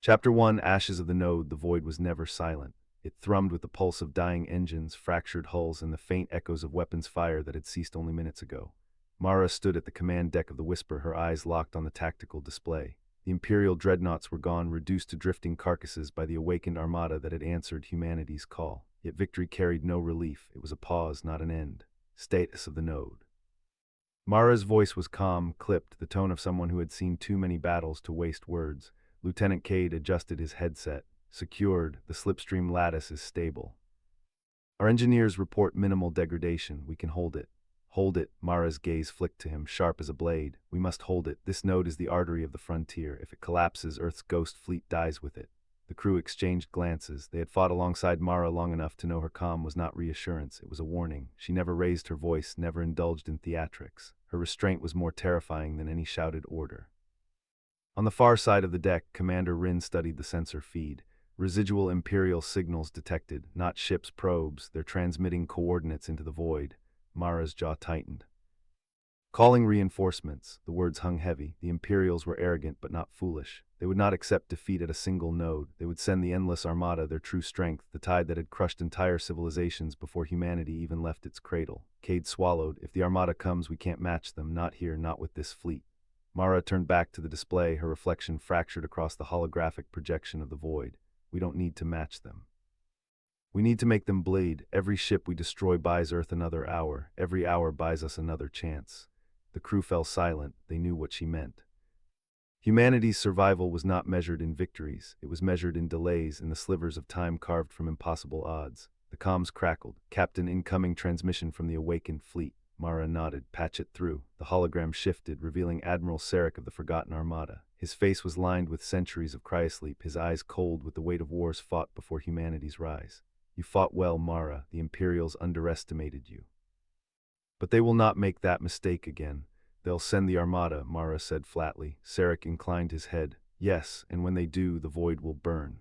Chapter 1, Ashes of the Node. The void was never silent. It thrummed with the pulse of dying engines, fractured hulls, and the faint echoes of weapons fire that had ceased only minutes ago. Mara stood at the command deck of the Whisper, her eyes locked on the tactical display. The Imperial dreadnoughts were gone, reduced to drifting carcasses by the awakened Armada that had answered humanity's call. Yet victory carried no relief. It was a pause, not an end. Status of the node. Mara's voice was calm, clipped, the tone of someone who had seen too many battles to waste words. Lieutenant Cade adjusted his headset. Secured, the slipstream lattice is stable. Our engineers report minimal degradation. We can hold it. Hold it, Mara's gaze flicked to him, sharp as a blade. We must hold it. This node is the artery of the frontier. If it collapses, Earth's ghost fleet dies with it. The crew exchanged glances. They had fought alongside Mara long enough to know her calm was not reassurance. It was a warning. She never raised her voice, never indulged in theatrics. Her restraint was more terrifying than any shouted order. On the far side of the deck, Commander Rin studied the sensor feed. Residual Imperial signals detected, not ship's probes. They're transmitting coordinates into the void. Mara's jaw tightened. Calling reinforcements. The words hung heavy. The Imperials were arrogant but not foolish. They would not accept defeat at a single node. They would send the endless Armada, their true strength, the tide that had crushed entire civilizations before humanity even left its cradle. Cade swallowed. If the Armada comes, we can't match them. Not here, not with this fleet. Mara turned back to the display, her reflection fractured across the holographic projection of the void. We don't need to match them. We need to make them bleed. Every ship we destroy buys Earth another hour. Every hour buys us another chance. The crew fell silent. They knew what she meant. Humanity's survival was not measured in victories. It was measured in delays, in the slivers of time carved from impossible odds. The comms crackled. Captain, incoming transmission from the awakened fleet. Mara nodded. Patch it through. The hologram shifted, revealing Admiral Sarek of the Forgotten Armada. His face was lined with centuries of cryosleep, his eyes cold with the weight of wars fought before humanity's rise. You fought well, Mara. The Imperials underestimated you. But they will not make that mistake again. They'll send the Armada, Mara said flatly. Sarek inclined his head. Yes, and when they do, the void will burn.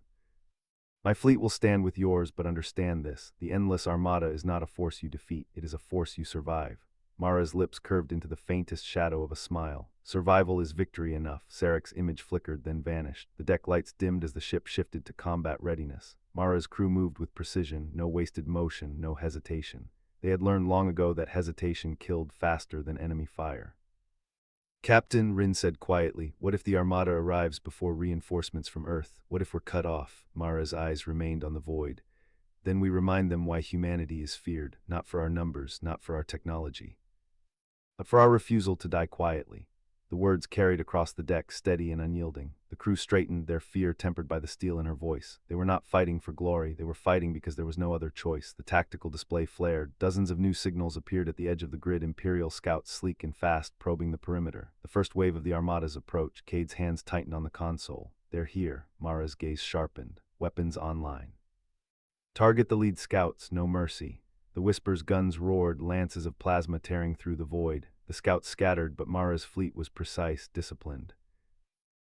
My fleet will stand with yours, but understand this. The endless Armada is not a force you defeat. It is a force you survive. Mara's lips curved into the faintest shadow of a smile. Survival is victory enough. Sarek's image flickered, then vanished. The deck lights dimmed as the ship shifted to combat readiness. Mara's crew moved with precision, no wasted motion, no hesitation. They had learned long ago that hesitation killed faster than enemy fire. Captain, Rin said quietly, what if the Armada arrives before reinforcements from Earth? What if we're cut off? Mara's eyes remained on the void. Then we remind them why humanity is feared, not for our numbers, not for our technology, but for our refusal to die quietly. The words carried across the deck, steady and unyielding. The crew straightened, their fear tempered by the steel in her voice. They were not fighting for glory, they were fighting because there was no other choice. The tactical display flared. Dozens of new signals appeared at the edge of the grid, Imperial scouts sleek and fast, probing the perimeter. The first wave of the Armada's approach. Cade's hands tightened on the console. They're here. Mara's gaze sharpened. Weapons online. Target the lead scouts, no mercy. The Whisper's guns roared, lances of plasma tearing through the void. The scouts scattered, but Mara's fleet was precise, disciplined.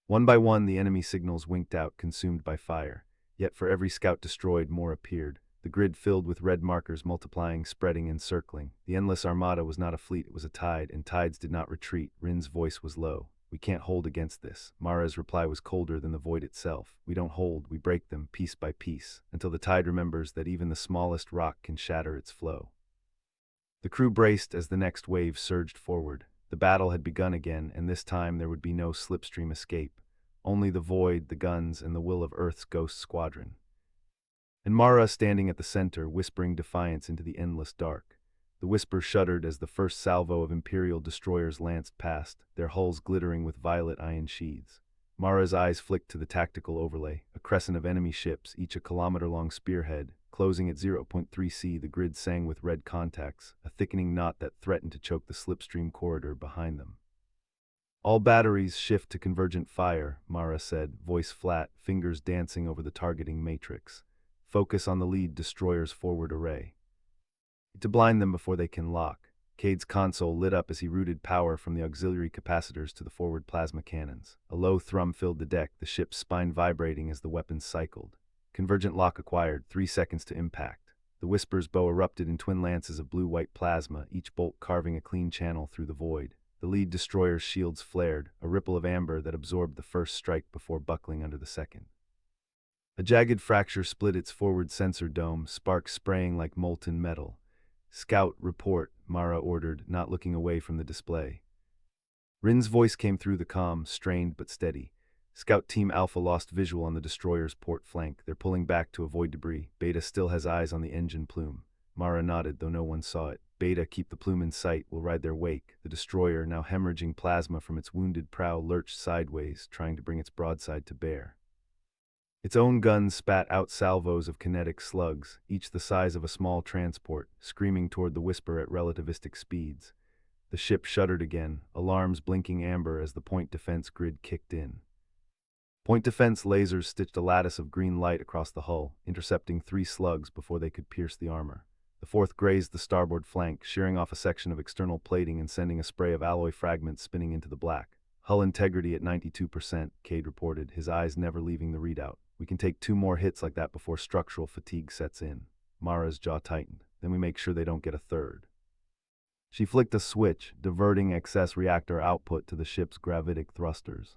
One by one, the enemy signals winked out, consumed by fire. Yet for every scout destroyed, more appeared. The grid filled with red markers, multiplying, spreading, and circling. The endless Armada was not a fleet, it was a tide, and tides did not retreat. Rin's voice was low. We can't hold against this. Mara's reply was colder than the void itself. We don't hold, we break them, piece by piece, until the tide remembers that even the smallest rock can shatter its flow. The crew braced as the next wave surged forward. The battle had begun again, and this time there would be no slipstream escape. Only the void, the guns, and the will of Earth's ghost squadron. And Mara standing at the center, whispering defiance into the endless dark. The Whisper shuddered as the first salvo of Imperial destroyers lanced past, their hulls glittering with violet iron sheaths. Mara's eyes flicked to the tactical overlay, a crescent of enemy ships, each a kilometer-long spearhead. Closing at 0.3 C, the grid sang with red contacts, a thickening knot that threatened to choke the slipstream corridor behind them. All batteries shift to convergent fire, Mara said, voice flat, fingers dancing over the targeting matrix. Focus on the lead destroyer's forward array. To blind them before they can lock. Cade's console lit up as he routed power from the auxiliary capacitors to the forward plasma cannons. A low thrum filled the deck, the ship's spine vibrating as the weapons cycled. Convergent lock acquired, 3 seconds to impact. The Whisper's bow erupted in twin lances of blue-white plasma, each bolt carving a clean channel through the void. The lead destroyer's shields flared, a ripple of amber that absorbed the first strike before buckling under the second. A jagged fracture split its forward sensor dome, sparks spraying like molten metal. "Scout, report," Mara ordered, not looking away from the display. Rin's voice came through the comm, strained but steady. "Scout Team Alpha lost visual on the destroyer's port flank. They're pulling back to avoid debris. Beta still has eyes on the engine plume." Mara nodded, though no one saw it. "Beta, keep the plume in sight. We'll ride their wake." The destroyer, now hemorrhaging plasma from its wounded prow, lurched sideways, trying to bring its broadside to bear. Its own guns spat out salvos of kinetic slugs, each the size of a small transport, screaming toward the Whisper at relativistic speeds. The ship shuddered again, alarms blinking amber as the point defense grid kicked in. Point defense lasers stitched a lattice of green light across the hull, intercepting 3 slugs before they could pierce the armor. The 4th grazed the starboard flank, shearing off a section of external plating and sending a spray of alloy fragments spinning into the black. "Hull integrity at 92%, Cade reported, his eyes never leaving the readout. "We can take 2 more hits like that before structural fatigue sets in." Mara's jaw tightened. "Then we make sure they don't get a 3rd. She flicked a switch, diverting excess reactor output to the ship's gravitic thrusters.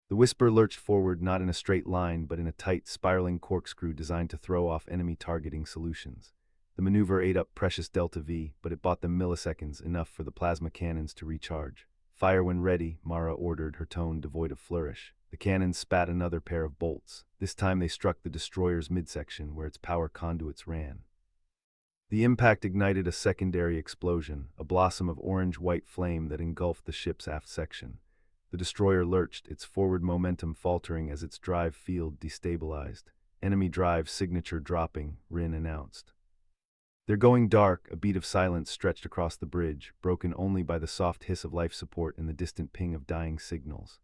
The Whisper lurched forward, not in a straight line, but in a tight, spiraling corkscrew designed to throw off enemy targeting solutions. The maneuver ate up precious Delta V, but it bought them milliseconds, enough for the plasma cannons to recharge. "Fire when ready," Mara ordered, her tone devoid of flourish. The cannons spat another pair of bolts. This time they struck the destroyer's midsection, where its power conduits ran. The impact ignited a secondary explosion, a blossom of orange-white flame that engulfed the ship's aft section. The destroyer lurched, its forward momentum faltering as its drive field destabilized. "Enemy drive signature dropping," Rin announced. "They're going dark." A beat of silence stretched across the bridge, broken only by the soft hiss of life support and the distant ping of dying signals.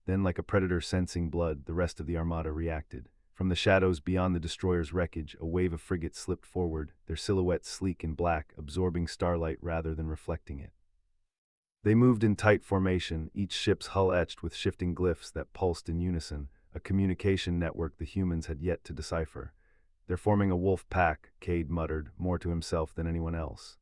Then, like a predator sensing blood, the rest of the Armada reacted. From the shadows beyond the destroyer's wreckage, a wave of frigates slipped forward, their silhouettes sleek and black, absorbing starlight rather than reflecting it. They moved in tight formation, each ship's hull etched with shifting glyphs that pulsed in unison, a communication network the humans had yet to decipher. "They're forming a wolf pack," Cade muttered, more to himself than anyone else.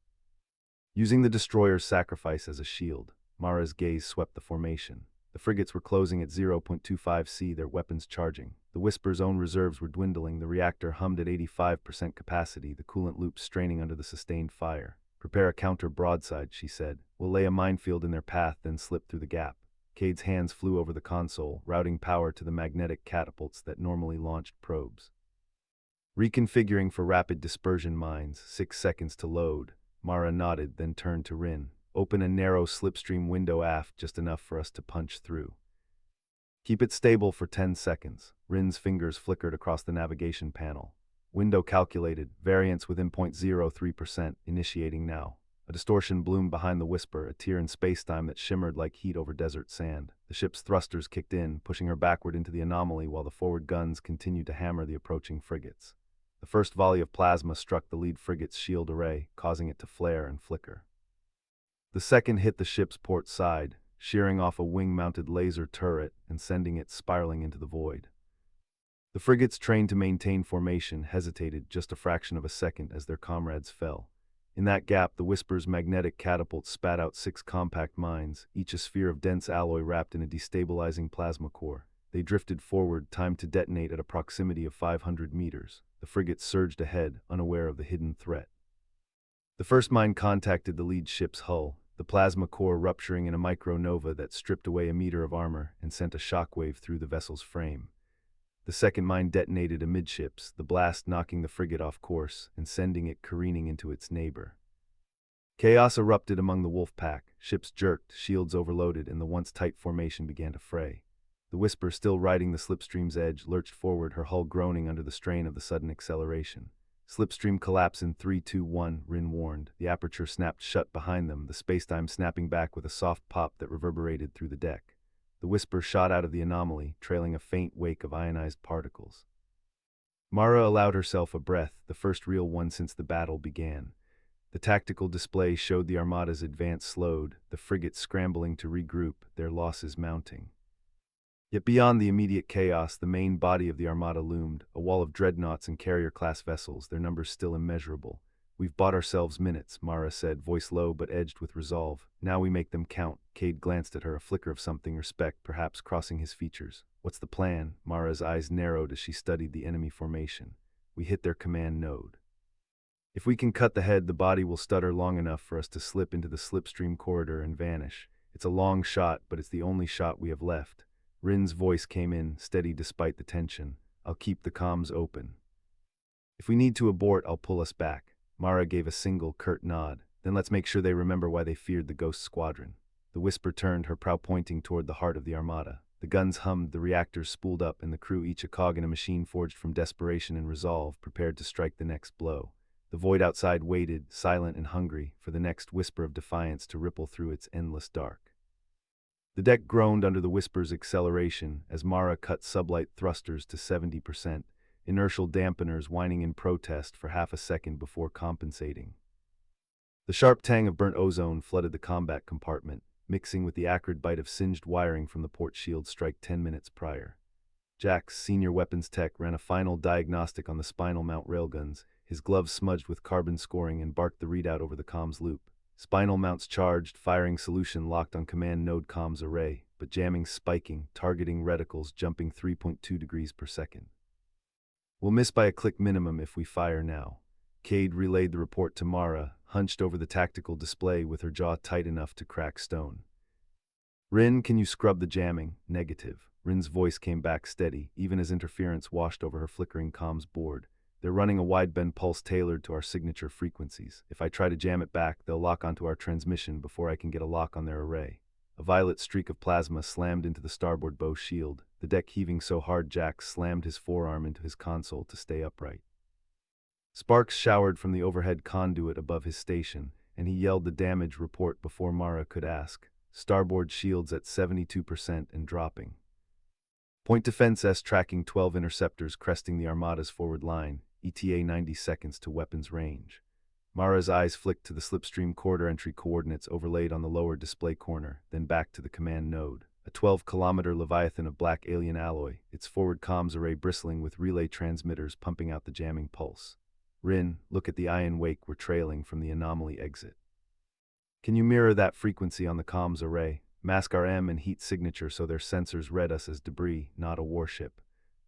Using the destroyer's sacrifice as a shield, Mara's gaze swept the formation. The frigates were closing at 0.25 C, their weapons charging. The Whisper's own reserves were dwindling, the reactor hummed at 85% capacity, the coolant loops straining under the sustained fire. "Prepare a counter broadside," she said. "We'll lay a minefield in their path, then slip through the gap." Cade's hands flew over the console, routing power to the magnetic catapults that normally launched probes. "Reconfiguring for rapid dispersion mines, 6 seconds to load." Mara nodded, then turned to Rin. "Open a narrow slipstream window aft, just enough for us to punch through. Keep it stable for 10 seconds. Rin's fingers flickered across the navigation panel. "Window calculated, variance within 0.03%, initiating now." A distortion bloomed behind the Whisper, a tear in spacetime that shimmered like heat over desert sand. The ship's thrusters kicked in, pushing her backward into the anomaly while the forward guns continued to hammer the approaching frigates. The first volley of plasma struck the lead frigate's shield array, causing it to flare and flicker. The second hit the ship's port side, shearing off a wing-mounted laser turret and sending it spiraling into the void. The frigates, trained to maintain formation, hesitated just a fraction of a second as their comrades fell. In that gap, the Whisper's magnetic catapult spat out 6 compact mines, each a sphere of dense alloy wrapped in a destabilizing plasma core. They drifted forward, timed to detonate at a proximity of 500 meters. The frigate surged ahead, unaware of the hidden threat. The first mine contacted the lead ship's hull, the plasma core rupturing in a micronova that stripped away a meter of armor and sent a shockwave through the vessel's frame. The second mine detonated amidships, the blast knocking the frigate off course and sending it careening into its neighbor. Chaos erupted among the wolf pack. Ships jerked, shields overloaded, and the once tight formation began to fray. The Whisper, still riding the slipstream's edge, lurched forward, her hull groaning under the strain of the sudden acceleration. "Slipstream collapse in 3, 2, 1, Rin warned. The aperture snapped shut behind them, the spacetime snapping back with a soft pop that reverberated through the deck. The Whisper shot out of the anomaly, trailing a faint wake of ionized particles. Mara allowed herself a breath, the first real one since the battle began. The tactical display showed the Armada's advance slowed, the frigates scrambling to regroup, their losses mounting. Yet beyond the immediate chaos, the main body of the Armada loomed, a wall of dreadnoughts and carrier-class vessels, their numbers still immeasurable. "We've bought ourselves minutes," Mara said, voice low but edged with resolve. "Now we make them count." Cade glanced at her, a flicker of something, respect perhaps, crossing his features. What's the plan? Mara's eyes narrowed as she studied the enemy formation. We hit their command node. If we can cut the head, the body will stutter long enough for us to slip into the slipstream corridor and vanish. It's a long shot, but it's the only shot we have left. Rin's voice came in, steady despite the tension. I'll keep the comms open. If we need to abort, I'll pull us back. Mara gave a single, curt nod. Then let's make sure they remember why they feared the Ghost Squadron. The Whisper turned, her prow pointing toward the heart of the Armada. The guns hummed, the reactors spooled up, and the crew, each a cog in a machine forged from desperation and resolve, prepared to strike the next blow. The void outside waited, silent and hungry, for the next whisper of defiance to ripple through its endless dark. The deck groaned under the Whisper's acceleration as Mara cut sublight thrusters to 70%, inertial dampeners whining in protest for half a second before compensating. The sharp tang of burnt ozone flooded the combat compartment, mixing with the acrid bite of singed wiring from the port shield strike 10 minutes prior. Jack's senior weapons tech ran a final diagnostic on the spinal mount railguns, his gloves smudged with carbon scoring, and barked the readout over the comms loop. Spinal mounts charged, firing solution locked on command node comms array, but jamming spiking, targeting reticles jumping 3.2 degrees per second. We'll miss by a click minimum if we fire now. Cade relayed the report to Mara, hunched over the tactical display with her jaw tight enough to crack stone. Rin, can you scrub the jamming? Negative. Rin's voice came back steady, even as interference washed over her flickering comms board. They're running a wideband pulse tailored to our signature frequencies. If I try to jam it back, they'll lock onto our transmission before I can get a lock on their array. A violet streak of plasma slammed into the starboard bow shield, the deck heaving so hard Jack slammed his forearm into his console to stay upright. Sparks showered from the overhead conduit above his station, and he yelled the damage report before Mara could ask. Starboard shields at 72% and dropping. Point defense S tracking 12 interceptors cresting the Armada's forward line, ETA 90 seconds to weapons range. Mara's eyes flicked to the slipstream corridor entry coordinates overlaid on the lower display corner, then back to the command node. A 12-kilometer leviathan of black alien alloy, its forward comms array bristling with relay transmitters pumping out the jamming pulse. Rin, look at the ion wake we're trailing from the anomaly exit. Can you mirror that frequency on the comms array? Mask our M and heat signature so their sensors read us as debris, not a warship.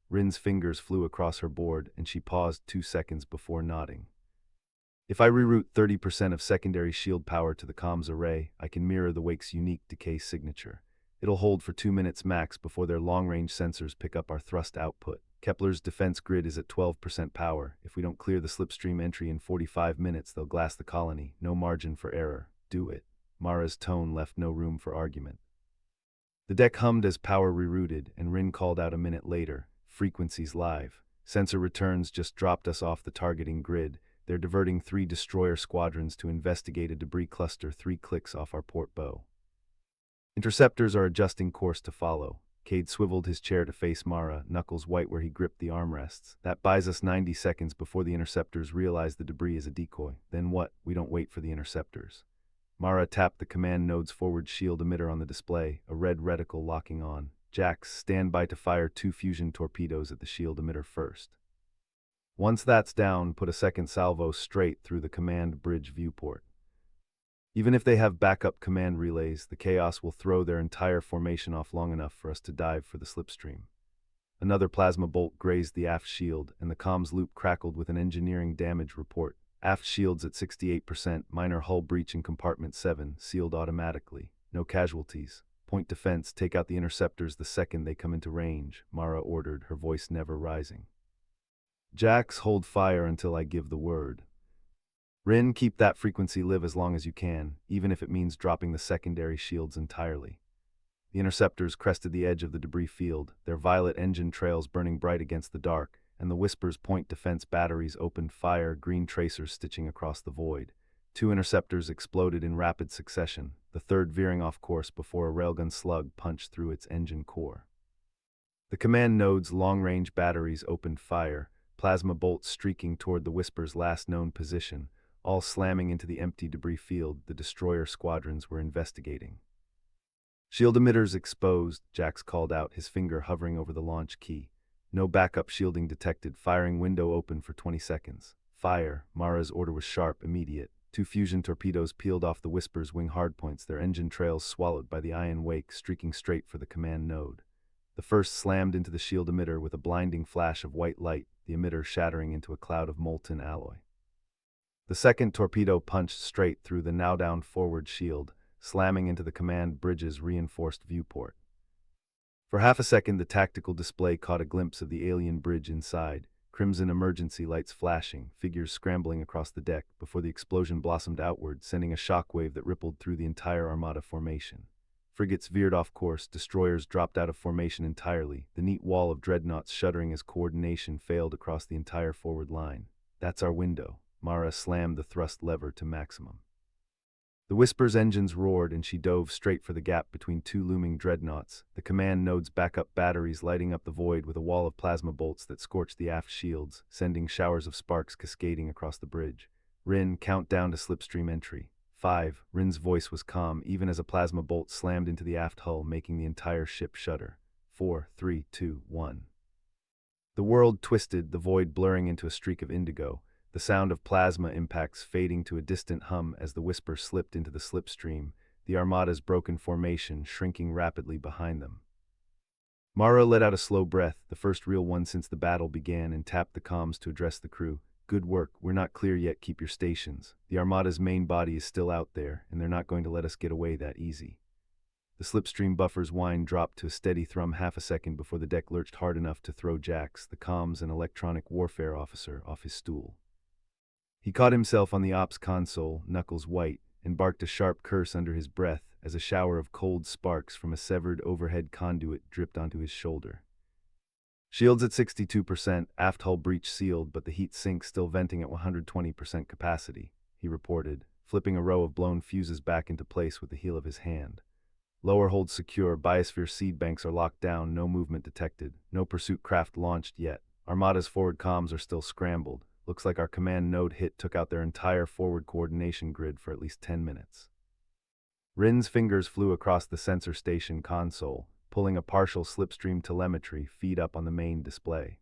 Rin's fingers flew across her board, and she paused 2 seconds before nodding. If I reroute 30% of secondary shield power to the comms array, I can mirror the wake's unique decay signature. It'll hold for 2 minutes max before their long-range sensors pick up our thrust output. Kepler's defense grid is at 12% power. If we don't clear the slipstream entry in 45 minutes, they'll glass the colony. No margin for error. Do it. Mara's tone left no room for argument. The deck hummed as power rerouted, and Rin called out a minute later, frequencies live. Sensor returns just dropped us off the targeting grid. They're diverting 3 destroyer squadrons to investigate a debris cluster 3 clicks off our port bow. Interceptors are adjusting course to follow. Cade swiveled his chair to face Mara, knuckles white where he gripped the armrests. That buys us 90 seconds before the interceptors realize the debris is a decoy. Then what? We don't wait for the interceptors. Mara tapped the command node's forward shield emitter on the display, a red reticle locking on. Jax, stand by to fire 2 fusion torpedoes at the shield emitter first. Once that's down, put a second salvo straight through the command bridge viewport. Even if they have backup command relays, the chaos will throw their entire formation off long enough for us to dive for the slipstream. Another plasma bolt grazed the aft shield, and the comms loop crackled with an engineering damage report. Aft shields at 68%, minor hull breach in compartment 7, sealed automatically. No casualties. Point defense, take out the interceptors the second they come into range, Mara ordered, her voice never rising. Jax, hold fire until I give the word. Rin, keep that frequency live as long as you can, even if it means dropping the secondary shields entirely. The interceptors crested the edge of the debris field, their violet engine trails burning bright against the dark, and the Whisper's point defense batteries opened fire, green tracers stitching across the void. 2 interceptors exploded in rapid succession, the third veering off course before a railgun slug punched through its engine core. The command node's long-range batteries opened fire, plasma bolts streaking toward the Whisper's last known position, all slamming into the empty debris field the destroyer squadrons were investigating. Shield emitters exposed, Jax called out, his finger hovering over the launch key. No backup shielding detected, firing window open for 20 seconds. Fire, Mara's order was sharp, immediate. 2 fusion torpedoes peeled off the Whisper's wing hardpoints, their engine trails swallowed by the ion wake, streaking straight for the command node. The first slammed into the shield emitter with a blinding flash of white light, the emitter shattering into a cloud of molten alloy. The second torpedo punched straight through the now-down forward shield, slamming into the command bridge's reinforced viewport. For half a second, the tactical display caught a glimpse of the alien bridge inside, crimson emergency lights flashing, figures scrambling across the deck, before the explosion blossomed outward, sending a shockwave that rippled through the entire Armada formation. Frigates veered off course, destroyers dropped out of formation entirely, the neat wall of dreadnoughts shuddering as coordination failed across the entire forward line. That's our window. Mara slammed the thrust lever to maximum. The Whisper's engines roared and she dove straight for the gap between two looming dreadnoughts, the command node's backup batteries lighting up the void with a wall of plasma bolts that scorched the aft shields, sending showers of sparks cascading across the bridge. Rin, count down to slipstream entry. 5. Rin's voice was calm, even as a plasma bolt slammed into the aft hull, making the entire ship shudder. 4, 3, 2, 1. The world twisted, the void blurring into a streak of indigo, the sound of plasma impacts fading to a distant hum as the Whisper slipped into the slipstream, the Armada's broken formation shrinking rapidly behind them. Mara let out a slow breath, the first real one since the battle began, and tapped the comms to address the crew. Good work, we're not clear yet, keep your stations. The Armada's main body is still out there, and they're not going to let us get away that easy. The slipstream buffer's whine dropped to a steady thrum half a second before the deck lurched hard enough to throw Jax, the comms and electronic warfare officer, off his stool. He caught himself on the ops console, knuckles white, and barked a sharp curse under his breath as a shower of cold sparks from a severed overhead conduit dripped onto his shoulder. Shields at 62%, aft hull breach sealed, but the heat sink still venting at 120% capacity, he reported, flipping a row of blown fuses back into place with the heel of his hand. Lower hold secure, biosphere seed banks are locked down, no movement detected, no pursuit craft launched yet. Armada's forward comms are still scrambled. Looks like our command node hit took out their entire forward coordination grid for at least 10 minutes. Rin's fingers flew across the sensor station console, pulling a partial slipstream telemetry feed up on the main display.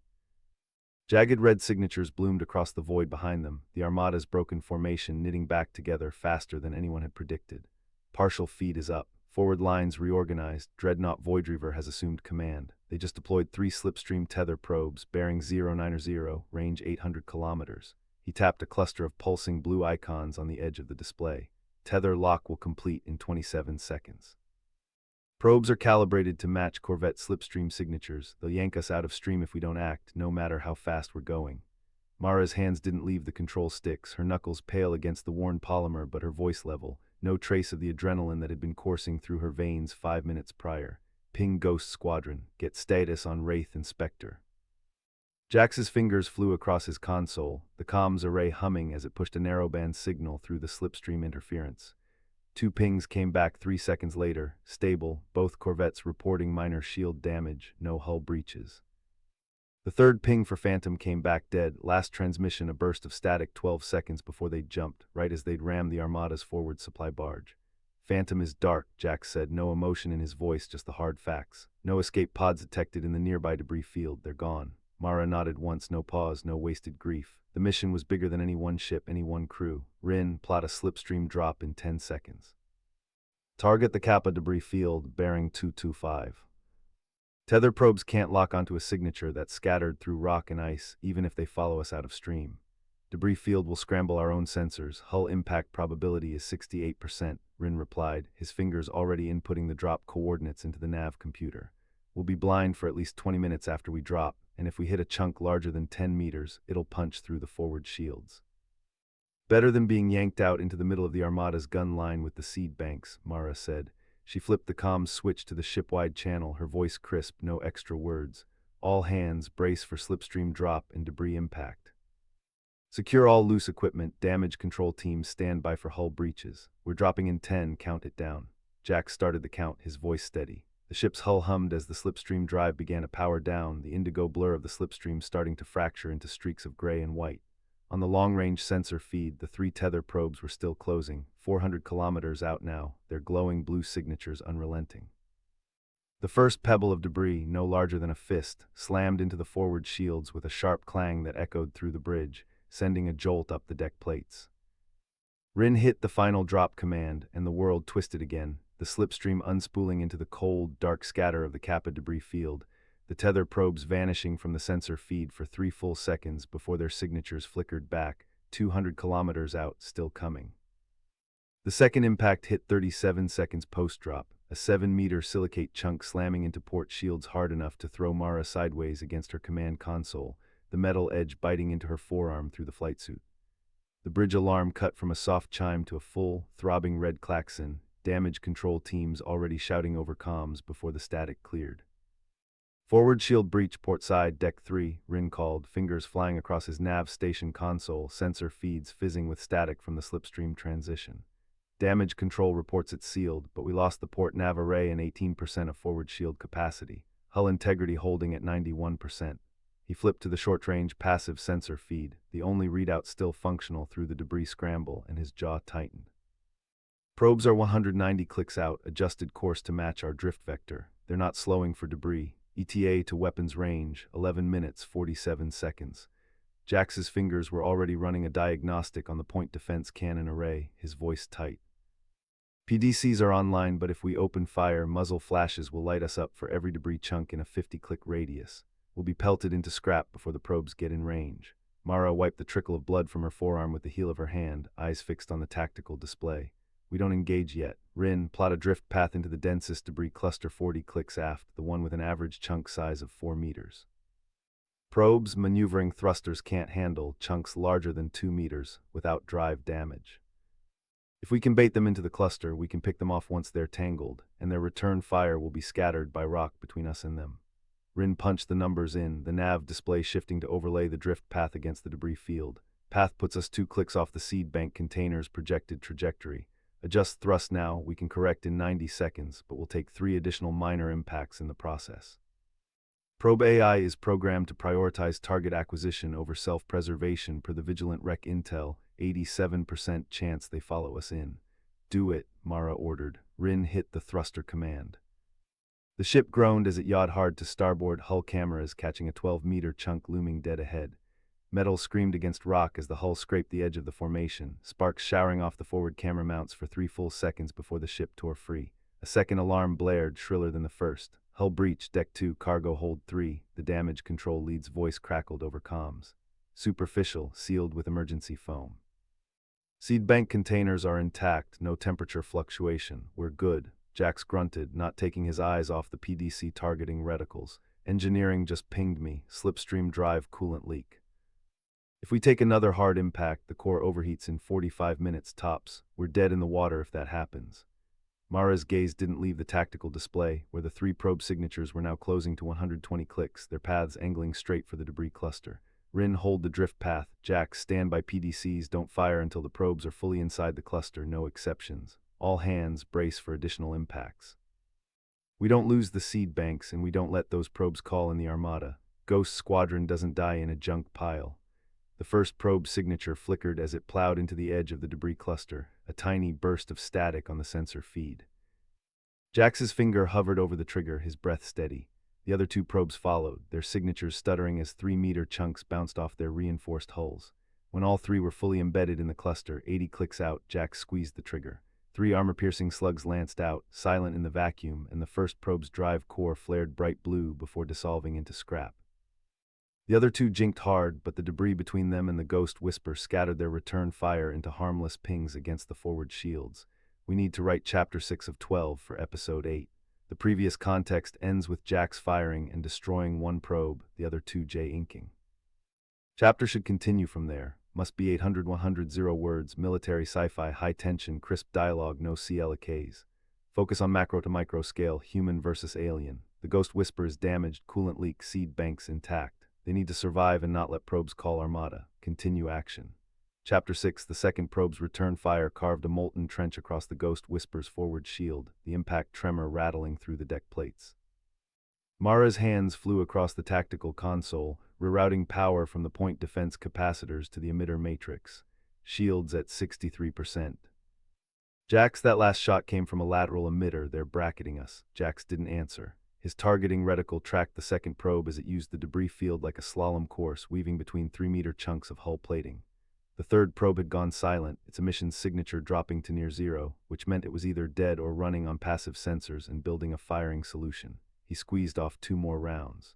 Jagged red signatures bloomed across the void behind them, the Armada's broken formation knitting back together faster than anyone had predicted. Partial feed is up. Forward lines reorganized, Dreadnought Voidreaver has assumed command. They just deployed 3 slipstream tether probes, bearing 090, range 800 kilometers. He tapped a cluster of pulsing blue icons on the edge of the display. Tether lock will complete in 27 seconds. Probes are calibrated to match Corvette slipstream signatures. They'll yank us out of stream if we don't act, no matter how fast we're going. Mara's hands didn't leave the control sticks, her knuckles pale against the worn polymer but her voice level. No trace of the adrenaline that had been coursing through her veins 5 minutes prior. Ping Ghost Squadron. Get status on Wraith and Spectre. Jax's fingers flew across his console, the comms array humming as it pushed a narrowband signal through the slipstream interference. 2 pings came back 3 seconds later, stable, both corvettes reporting minor shield damage, no hull breaches. The third ping for Phantom came back dead, last transmission a burst of static 12 seconds before they jumped, right as they'd rammed the Armada's forward supply barge. Phantom is dark, Jax said, no emotion in his voice, just the hard facts. No escape pods detected in the nearby debris field, they're gone. Mara nodded once, no pause, no wasted grief. The mission was bigger than any one ship, any one crew. Rin, plot a slipstream drop in 10 seconds. Target the Kappa debris field, bearing 225. Tether probes can't lock onto a signature that's scattered through rock and ice, even if they follow us out of stream. Debris field will scramble our own sensors. Hull impact probability is 68%, Rin replied, his fingers already inputting the drop coordinates into the nav computer. We'll be blind for at least 20 minutes after we drop, and if we hit a chunk larger than 10 meters, it'll punch through the forward shields. Better than being yanked out into the middle of the Armada's gun line with the seed banks, Mara said. She flipped the comms switch to the ship-wide channel, her voice crisp, no extra words. All hands, brace for slipstream drop and debris impact. Secure all loose equipment, damage control teams stand by for hull breaches. We're dropping in 10, count it down. Jack started the count, his voice steady. The ship's hull hummed as the slipstream drive began to power down, the indigo blur of the slipstream starting to fracture into streaks of gray and white. On the long-range sensor feed, the 3 tether probes were still closing, 400 kilometers out now, their glowing blue signatures unrelenting. The first pebble of debris, no larger than a fist, slammed into the forward shields with a sharp clang that echoed through the bridge, sending a jolt up the deck plates. Rin hit the final drop command, and the world twisted again. the slipstream unspooling into the cold, dark scatter of the Kappa debris field, the tether probes vanishing from the sensor feed for 3 full seconds before their signatures flickered back, 200 kilometers out, still coming. The second impact hit 37 seconds post-drop, a 7-meter silicate chunk slamming into port shields hard enough to throw Mara sideways against her command console, the metal edge biting into her forearm through the flight suit. The bridge alarm cut from a soft chime to a full, throbbing red klaxon, damage control teams already shouting over comms before the static cleared. "Forward shield breach, port side, deck 3, Rin called, fingers flying across his nav station console, sensor feeds fizzing with static from the slipstream transition. Damage control reports it's sealed, but we lost the port nav array and 18% of forward shield capacity, hull integrity holding at 91%. He flipped to the short-range passive sensor feed, the only readout still functional through the debris scramble, and his jaw tightened. Probes are 190 clicks out, adjusted course to match our drift vector. They're not slowing for debris. ETA to weapons range, 11 minutes, 47 seconds. Jax's fingers were already running a diagnostic on the point defense cannon array, his voice tight. PDCs are online, but if we open fire, muzzle flashes will light us up for every debris chunk in a 50-click radius. We'll be pelted into scrap before the probes get in range. Mara wiped the trickle of blood from her forearm with the heel of her hand, eyes fixed on the tactical display. We don't engage yet. Rin, plot a drift path into the densest debris cluster 40 clicks aft, the one with an average chunk size of 4 meters. Probes, maneuvering thrusters can't handle chunks larger than 2 meters without drive damage. If we can bait them into the cluster, we can pick them off once they're tangled, and their return fire will be scattered by rock between us and them. Rin punched the numbers in, the nav display shifting to overlay the drift path against the debris field. Path puts us 2 clicks off the seed bank container's projected trajectory. Adjust thrust now, we can correct in 90 seconds, but will take 3 additional minor impacts in the process. Probe AI is programmed to prioritize target acquisition over self-preservation per the Vigilant Rec Intel, 87% chance they follow us in. "Do it," Mara ordered. Rin hit the thruster command. The ship groaned as it yawed hard to starboard, hull cameras catching a 12-meter chunk looming dead ahead. Metal screamed against rock as the hull scraped the edge of the formation, sparks showering off the forward camera mounts for 3 full seconds before the ship tore free. A second alarm blared, shriller than the first. "Hull breach, deck 2, cargo hold 3, the damage control lead's voice crackled over comms. "Superficial, sealed with emergency foam. Seed bank containers are intact, no temperature fluctuation. We're good," Jax grunted, not taking his eyes off the PDC targeting reticles. "Engineering just pinged me, slipstream drive coolant leak. If we take another hard impact, the core overheats in 45 minutes tops. We're dead in the water if that happens." Mara's gaze didn't leave the tactical display, where the 3 probe signatures were now closing to 120 clicks, their paths angling straight for the debris cluster. Rin, hold the drift path. Jax, stand by PDCs, don't fire until the probes are fully inside the cluster, no exceptions. All hands, brace for additional impacts. We don't lose the seed banks, and we don't let those probes call in the Armada. Ghost Squadron doesn't die in a junk pile. The first probe signature flickered as it plowed into the edge of the debris cluster, a tiny burst of static on the sensor feed. Jax's finger hovered over the trigger, his breath steady. The other 2 probes followed, their signatures stuttering as 3-meter chunks bounced off their reinforced hulls. When all 3 were fully embedded in the cluster, 80 clicks out, Jax squeezed the trigger. 3 armor-piercing slugs lanced out, silent in the vacuum, and the first probe's drive core flared bright blue before dissolving into scrap. The other 2 jinked hard, but the debris between them and the Ghost Whisper scattered their return fire into harmless pings against the forward shields. We need to write Chapter 6 of 12 for Episode 8. The previous context ends with Jax firing and destroying 1 probe, the other 2 J-inking. Chapter should continue from there. Must be 800-100 words, military sci-fi, high-tension, crisp dialogue, no CLKs. Focus on macro to micro scale, human versus alien. The Ghost Whisper is damaged, coolant leak, seed banks intact. They need to survive and not let probes call Armada. Continue action. Chapter 6, the second probe's return fire carved a molten trench across the Ghost Whisper's forward shield, the impact tremor rattling through the deck plates. Mara's hands flew across the tactical console, rerouting power from the point defense capacitors to the emitter matrix. Shields at 63%. "Jax, that last shot came from a lateral emitter. They're bracketing us." Jax didn't answer. His targeting reticle tracked the second probe as it used the debris field like a slalom course, weaving between 3-meter chunks of hull plating. The third probe had gone silent, its emissions signature dropping to near zero, which meant it was either dead or running on passive sensors and building a firing solution. He squeezed off 2 more rounds.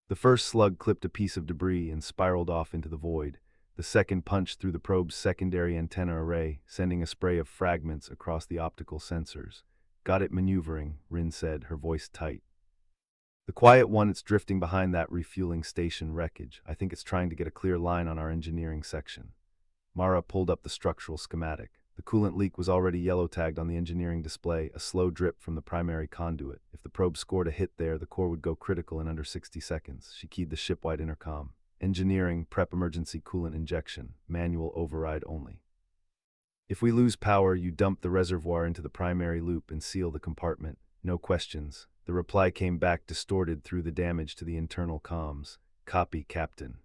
The first slug clipped a piece of debris and spiraled off into the void. The second punched through the probe's secondary antenna array, sending a spray of fragments across the optical sensors. Got it maneuvering, Rin said, her voice tight. The quiet one, it's drifting behind that refueling station wreckage. I think it's trying to get a clear line on our engineering section. Mara pulled up the structural schematic. The coolant leak was already yellow-tagged on the engineering display, a slow drip from the primary conduit. If the probe scored a hit there, the core would go critical in under 60 seconds. She keyed the shipwide intercom. Engineering, prep emergency coolant injection, manual override only. If we lose power, you dump the reservoir into the primary loop and seal the compartment. No questions. The reply came back distorted through the damage to the internal comms. Copy, Captain.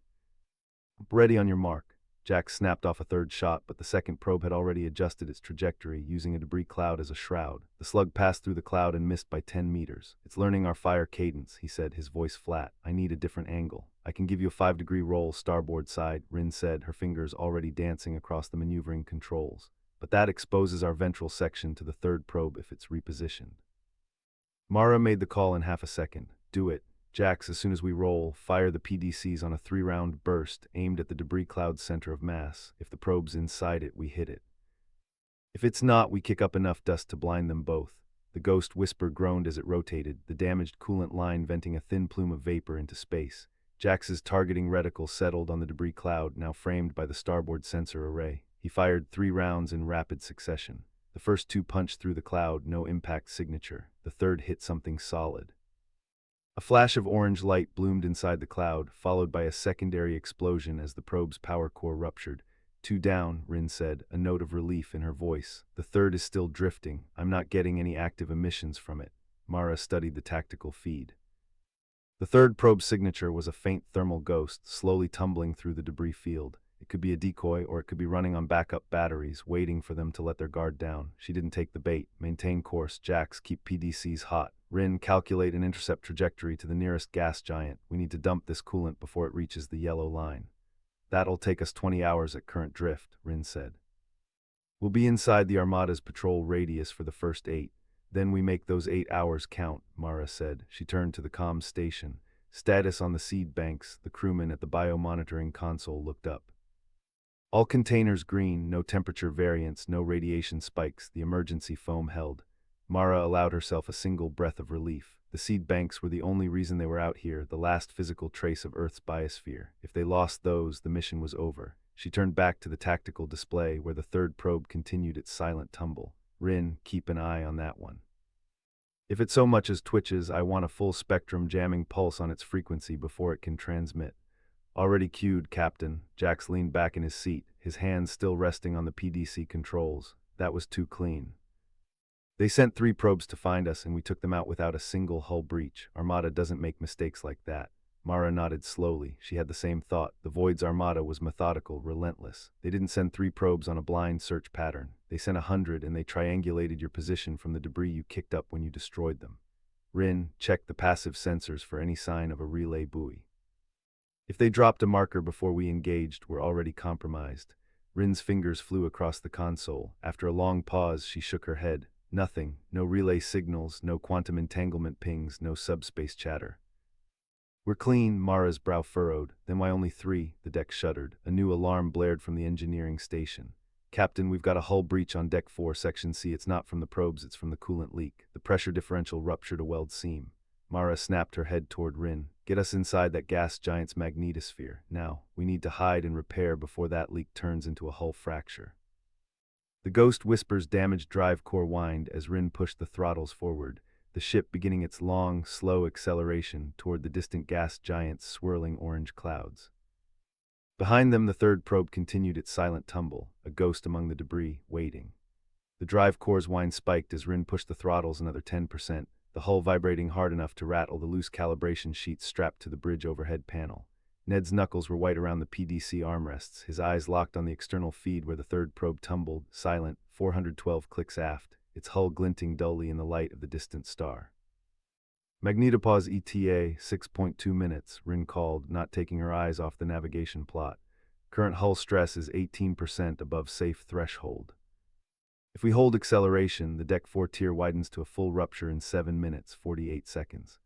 Ready on your mark. Jack snapped off a third shot, but the second probe had already adjusted its trajectory, using a debris cloud as a shroud. The slug passed through the cloud and missed by 10 meters. It's learning our fire cadence, he said, his voice flat. I need a different angle. I can give you a 5-degree roll starboard side, Rin said, her fingers already dancing across the maneuvering controls. But that exposes our ventral section to the third probe if it's repositioned. Mara made the call in half a second. Do it. Jax, as soon as we roll, fire the PDCs on a 3-round burst aimed at the debris cloud's center of mass. If the probe's inside it, we hit it. If it's not, we kick up enough dust to blind them both. The ghost whisper groaned as it rotated, the damaged coolant line venting a thin plume of vapor into space. Jax's targeting reticle settled on the debris cloud, now framed by the starboard sensor array. He fired 3 rounds in rapid succession. The first 2 punched through the cloud, no impact signature. The third hit something solid. A flash of orange light bloomed inside the cloud, followed by a secondary explosion as the probe's power core ruptured. 2 down, Rin said, a note of relief in her voice. The third is still drifting. I'm not getting any active emissions from it. Mara studied the tactical feed. The third probe's signature was a faint thermal ghost, slowly tumbling through the debris field. It could be a decoy, or it could be running on backup batteries, waiting for them to let their guard down. She didn't take the bait. Maintain course, Jax, keep PDCs hot. Rin, calculate an intercept trajectory to the nearest gas giant. We need to dump this coolant before it reaches the yellow line. That'll take us 20 hours at current drift, Rin said. We'll be inside the Armada's patrol radius for the first 8. Then we make those 8 hours count, Mara said. She turned to the comms station. Status on the seed banks. The crewman at the biomonitoring console looked up. All containers green, no temperature variance, no radiation spikes, the emergency foam held. Mara allowed herself a single breath of relief. The seed banks were the only reason they were out here, the last physical trace of Earth's biosphere. If they lost those, the mission was over. She turned back to the tactical display where the third probe continued its silent tumble. Rin, keep an eye on that one. If it so much as twitches, I want a full spectrum jamming pulse on its frequency before it can transmit. Already cued, Captain. Jax leaned back in his seat, his hands still resting on the PDC controls. That was too clean. They sent 3 probes to find us, and we took them out without a single hull breach. Armada doesn't make mistakes like that. Mara nodded slowly. She had the same thought. The Void's Armada was methodical, relentless. They didn't send 3 probes on a blind search pattern. They sent 100, and they triangulated your position from the debris you kicked up when you destroyed them. Rin, check the passive sensors for any sign of a relay buoy. If they dropped a marker before we engaged, we're already compromised. Rin's fingers flew across the console. After a long pause, she shook her head. Nothing. No relay signals, no quantum entanglement pings, no subspace chatter. We're clean, Mara's brow furrowed. Then why only 3? The deck shuddered. A new alarm blared from the engineering station. Captain, we've got a hull breach on Deck 4, Section C. It's not from the probes, it's from the coolant leak. The pressure differential ruptured a weld seam. Mara snapped her head toward Rin. Get us inside that gas giant's magnetosphere. Now, we need to hide and repair before that leak turns into a hull fracture. The ghost whisper's damaged drive core whined as Rin pushed the throttles forward, the ship beginning its long, slow acceleration toward the distant gas giant's swirling orange clouds. Behind them, the third probe continued its silent tumble, a ghost among the debris, waiting. The drive core's whine spiked as Rin pushed the throttles another 10%, the hull vibrating hard enough to rattle the loose calibration sheets strapped to the bridge overhead panel. Ned's knuckles were white around the PDC armrests, his eyes locked on the external feed where the third probe tumbled, silent, 412 clicks aft, its hull glinting dully in the light of the distant star. Magnetopause ETA, 6.2 minutes, Rin called, not taking her eyes off the navigation plot. Current hull stress is 18% above safe threshold. If we hold acceleration, the Deck 4 tier widens to a full rupture in 7 minutes, 48 seconds.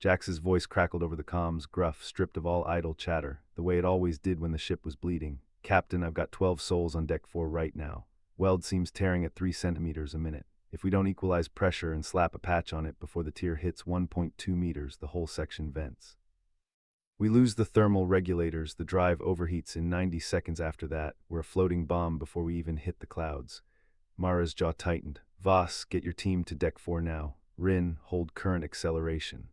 Jax's voice crackled over the comms, gruff, stripped of all idle chatter, the way it always did when the ship was bleeding. Captain, I've got 12 souls on Deck 4 right now. Weld seems tearing at 3 centimeters a minute. If we don't equalize pressure and slap a patch on it before the tier hits 1.2 meters, the whole section vents. We lose the thermal regulators, the drive overheats in 90 seconds after that. We're a floating bomb before we even hit the clouds. Mara's jaw tightened. Voss, get your team to Deck 4 now. Rin, hold current acceleration.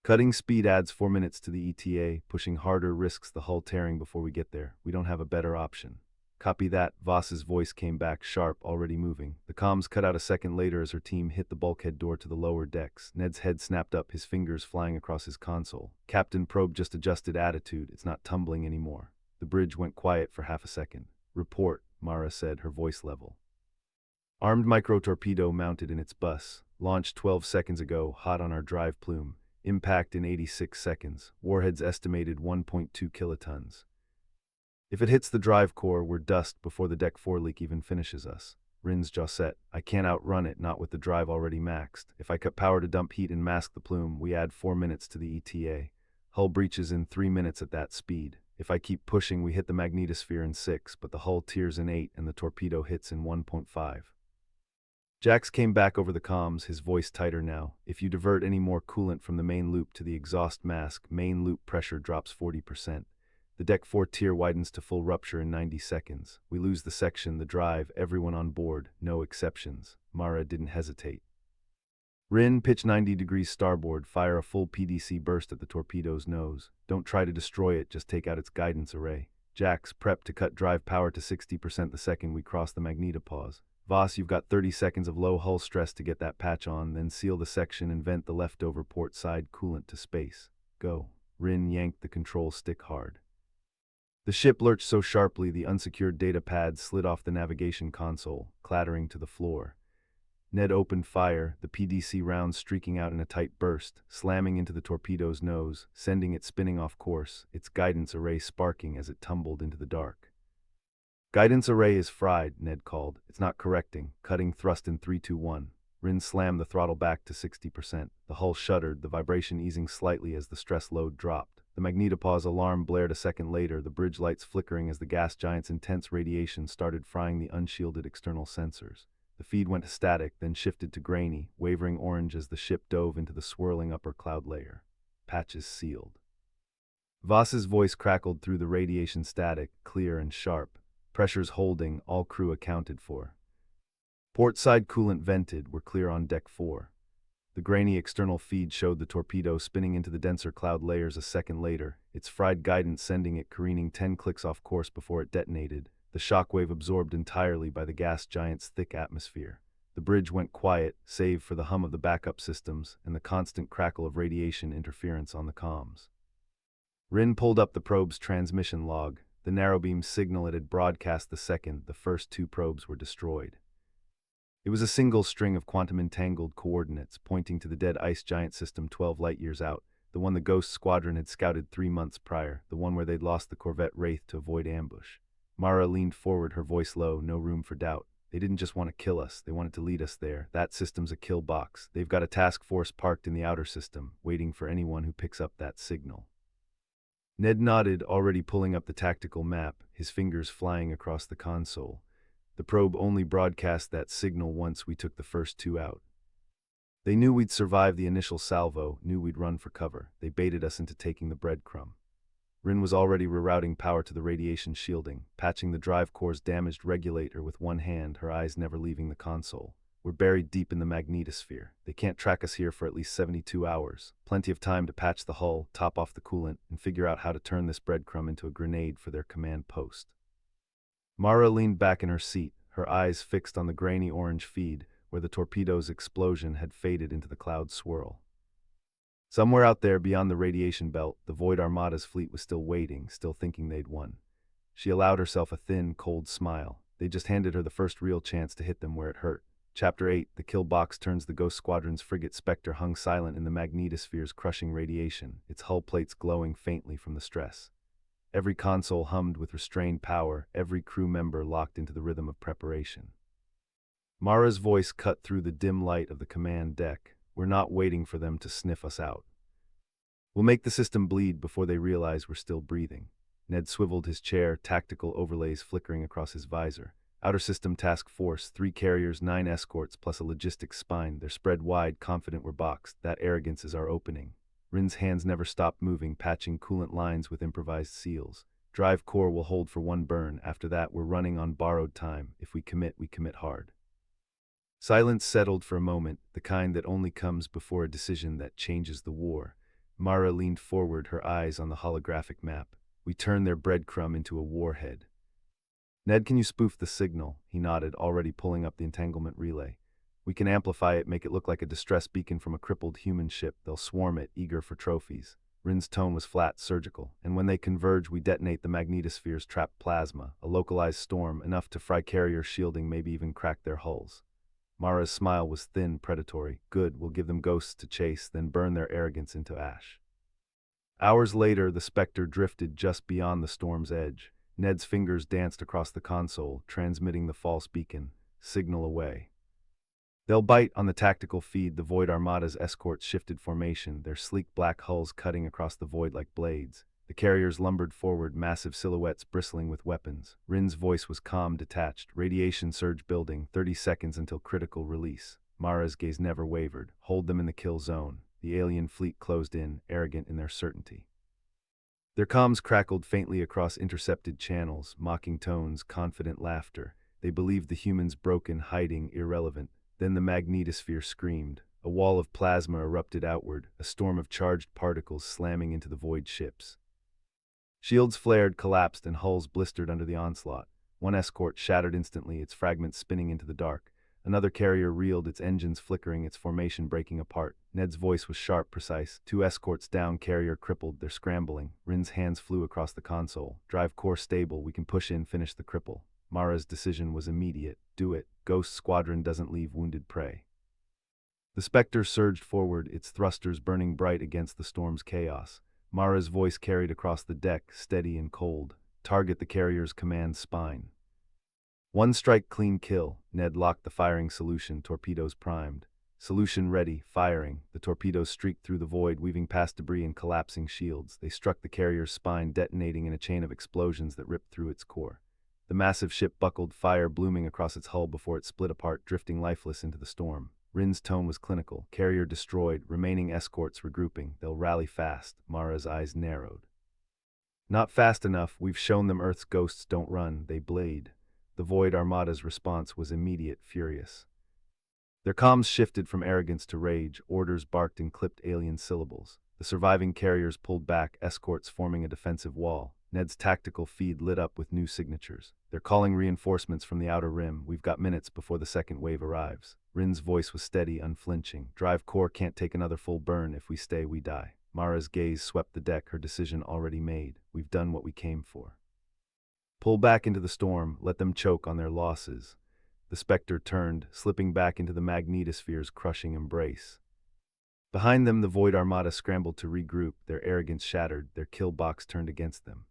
Cutting speed adds 4 minutes to the ETA, pushing harder risks the hull tearing before we get there. We don't have a better option. Copy that. Voss's voice came back, sharp, already moving. The comms cut out a second later as her team hit the bulkhead door to the lower decks. Ned's head snapped up, his fingers flying across his console. Captain Probe just adjusted attitude. It's not tumbling anymore. The bridge went quiet for half a second. Report, Mara said, her voice level. Armed micro-torpedo mounted in its bus. Launched 12 seconds ago, hot on our drive plume. Impact in 86 seconds. Warheads estimated 1.2 kilotons. If it hits the drive core, we're dust before the Deck 4 leak even finishes us. Rin's jaw set. I can't outrun it, not with the drive already maxed. If I cut power to dump heat and mask the plume, we add 4 minutes to the ETA. Hull breaches in 3 minutes at that speed. If I keep pushing, we hit the magnetosphere in 6, but the hull tears in 8 and the torpedo hits in 1.5. Jax came back over the comms, his voice tighter now. If you divert any more coolant from the main loop to the exhaust mask, main loop pressure drops 40%. The Deck 4 tier widens to full rupture in 90 seconds. We lose the section, the drive, everyone on board, no exceptions. Mara didn't hesitate. Rin, pitch 90 degrees starboard, fire a full PDC burst at the torpedo's nose. Don't try to destroy it, just take out its guidance array. Jax, prep to cut drive power to 60% the second we cross the magnetopause. Voss, you've got 30 seconds of low hull stress to get that patch on, then seal the section and vent the leftover port side coolant to space. Go. Rin yanked the control stick hard. The ship lurched so sharply the unsecured data pad slid off the navigation console, clattering to the floor. Ned opened fire, the PDC round streaking out in a tight burst, slamming into the torpedo's nose, sending it spinning off course, its guidance array sparking as it tumbled into the dark. Guidance array is fried, Ned called. It's not correcting. Cutting thrust in 3, 2, 1. Rin slammed the throttle back to 60%. The hull shuddered, the vibration easing slightly as the stress load dropped. The magnetopause alarm blared a second later, the bridge lights flickering as the gas giant's intense radiation started frying the unshielded external sensors. The feed went to static, then shifted to grainy, wavering orange as the ship dove into the swirling upper cloud layer. Patches sealed. Voss's voice crackled through the radiation static, clear and sharp. Pressures holding, all crew accounted for. Port side coolant vented, we're clear on Deck 4. The grainy external feed showed the torpedo spinning into the denser cloud layers a second later, its fried guidance sending it careening 10 clicks off course before it detonated, the shockwave absorbed entirely by the gas giant's thick atmosphere. The bridge went quiet, save for the hum of the backup systems and the constant crackle of radiation interference on the comms. Rin pulled up the probe's transmission log. The narrowbeam signal it had broadcast the second the first 2 probes were destroyed. It was a single string of quantum-entangled coordinates pointing to the dead ice giant system 12 light-years out, the one the Ghost Squadron had scouted 3 months prior, the one where they'd lost the corvette Wraith to avoid ambush. Mara leaned forward, her voice low, no room for doubt. They didn't just want to kill us, they wanted to lead us there. That system's a kill box. They've got a task force parked in the outer system, waiting for anyone who picks up that signal. Ned nodded, already pulling up the tactical map, his fingers flying across the console. The probe only broadcast that signal once we took the first 2 out. They knew we'd survive the initial salvo, knew we'd run for cover. They baited us into taking the breadcrumb. Rin was already rerouting power to the radiation shielding, patching the drive core's damaged regulator with one hand, her eyes never leaving the console. We're buried deep in the magnetosphere. They can't track us here for at least 72 hours. Plenty of time to patch the hull, top off the coolant, and figure out how to turn this breadcrumb into a grenade for their command post. Mara leaned back in her seat, her eyes fixed on the grainy orange feed, where the torpedo's explosion had faded into the cloud swirl. Somewhere out there beyond the radiation belt, the Void Armada's fleet was still waiting, still thinking they'd won. She allowed herself a thin, cold smile. They just handed her the first real chance to hit them where it hurt. Chapter 8, the kill box turns. The Ghost Squadron's frigate Spectre hung silent in the magnetosphere's crushing radiation, its hull plates glowing faintly from the stress. Every console hummed with restrained power, every crew member locked into the rhythm of preparation. Mara's voice cut through the dim light of the command deck. We're not waiting for them to sniff us out. We'll make the system bleed before they realize we're still breathing. Ned swiveled his chair, tactical overlays flickering across his visor. Outer System Task Force, 3 carriers, 9 escorts, plus a logistics spine. They're spread wide, confident we're boxed. That arrogance is our opening. Rin's hands never stopped moving, patching coolant lines with improvised seals. Drive core will hold for 1 burn. After that, we're running on borrowed time. If we commit hard. Silence settled for a moment, the kind that only comes before a decision that changes the war. Mara leaned forward, her eyes on the holographic map. We turn their breadcrumb into a warhead. Ned, can you spoof the signal? He nodded, already pulling up the entanglement relay. We can amplify it, make it look like a distress beacon from a crippled human ship. They'll swarm it, eager for trophies. Rin's tone was flat, surgical. And when they converge, we detonate the magnetosphere's trapped plasma, a localized storm, enough to fry carrier shielding, maybe even crack their hulls. Mara's smile was thin, predatory. Good, we'll give them ghosts to chase, then burn their arrogance into ash. Hours later, the Spectre drifted just beyond the storm's edge. Ned's fingers danced across the console, transmitting the false beacon. Signal away. They'll bite on the tactical feed. The Void Armada's escorts shifted formation, their sleek black hulls cutting across the void like blades. The carriers lumbered forward, massive silhouettes bristling with weapons. Rin's voice was calm, detached. Radiation surge building, 30 seconds until critical release. Mara's gaze never wavered. Hold them in the kill zone. The alien fleet closed in, arrogant in their certainty. Their comms crackled faintly across intercepted channels, mocking tones, confident laughter. They believed the humans broken, hiding, irrelevant. Then the magnetosphere screamed. A wall of plasma erupted outward, a storm of charged particles slamming into the void ships. Shields flared, collapsed, and hulls blistered under the onslaught. One escort shattered instantly, its fragments spinning into the dark. Another carrier reeled, its engines flickering, its formation breaking apart. Ned's voice was sharp, precise. 2 escorts down, carrier crippled, they're scrambling. Rin's hands flew across the console. Drive core stable, we can push in, finish the cripple. Mara's decision was immediate. Do it. Ghost Squadron doesn't leave wounded prey. The Spectre surged forward, its thrusters burning bright against the storm's chaos. Mara's voice carried across the deck, steady and cold. Target the carrier's command spine. 1 strike, clean kill. Ned locked the firing solution, torpedoes primed. Solution ready, firing. The torpedoes streaked through the void, weaving past debris and collapsing shields. They struck the carrier's spine, detonating in a chain of explosions that ripped through its core. The massive ship buckled, fire blooming across its hull before it split apart, drifting lifeless into the storm. Rin's tone was clinical. Carrier destroyed, remaining escorts regrouping. They'll rally fast. Mara's eyes narrowed. Not fast enough. We've shown them Earth's ghosts don't run, they blade. The Void Armada's response was immediate, furious. Their comms shifted from arrogance to rage. Orders barked in clipped alien syllables. The surviving carriers pulled back, escorts forming a defensive wall. Ned's tactical feed lit up with new signatures. They're calling reinforcements from the outer rim. We've got minutes before the second wave arrives. Rin's voice was steady, unflinching. Drive core can't take another full burn. If we stay, we die. Mara's gaze swept the deck, her decision already made. We've done what we came for. Pull back into the storm, let them choke on their losses. The Spectre turned, slipping back into the magnetosphere's crushing embrace. Behind them, the Void Armada scrambled to regroup, their arrogance shattered, their kill box turned against them.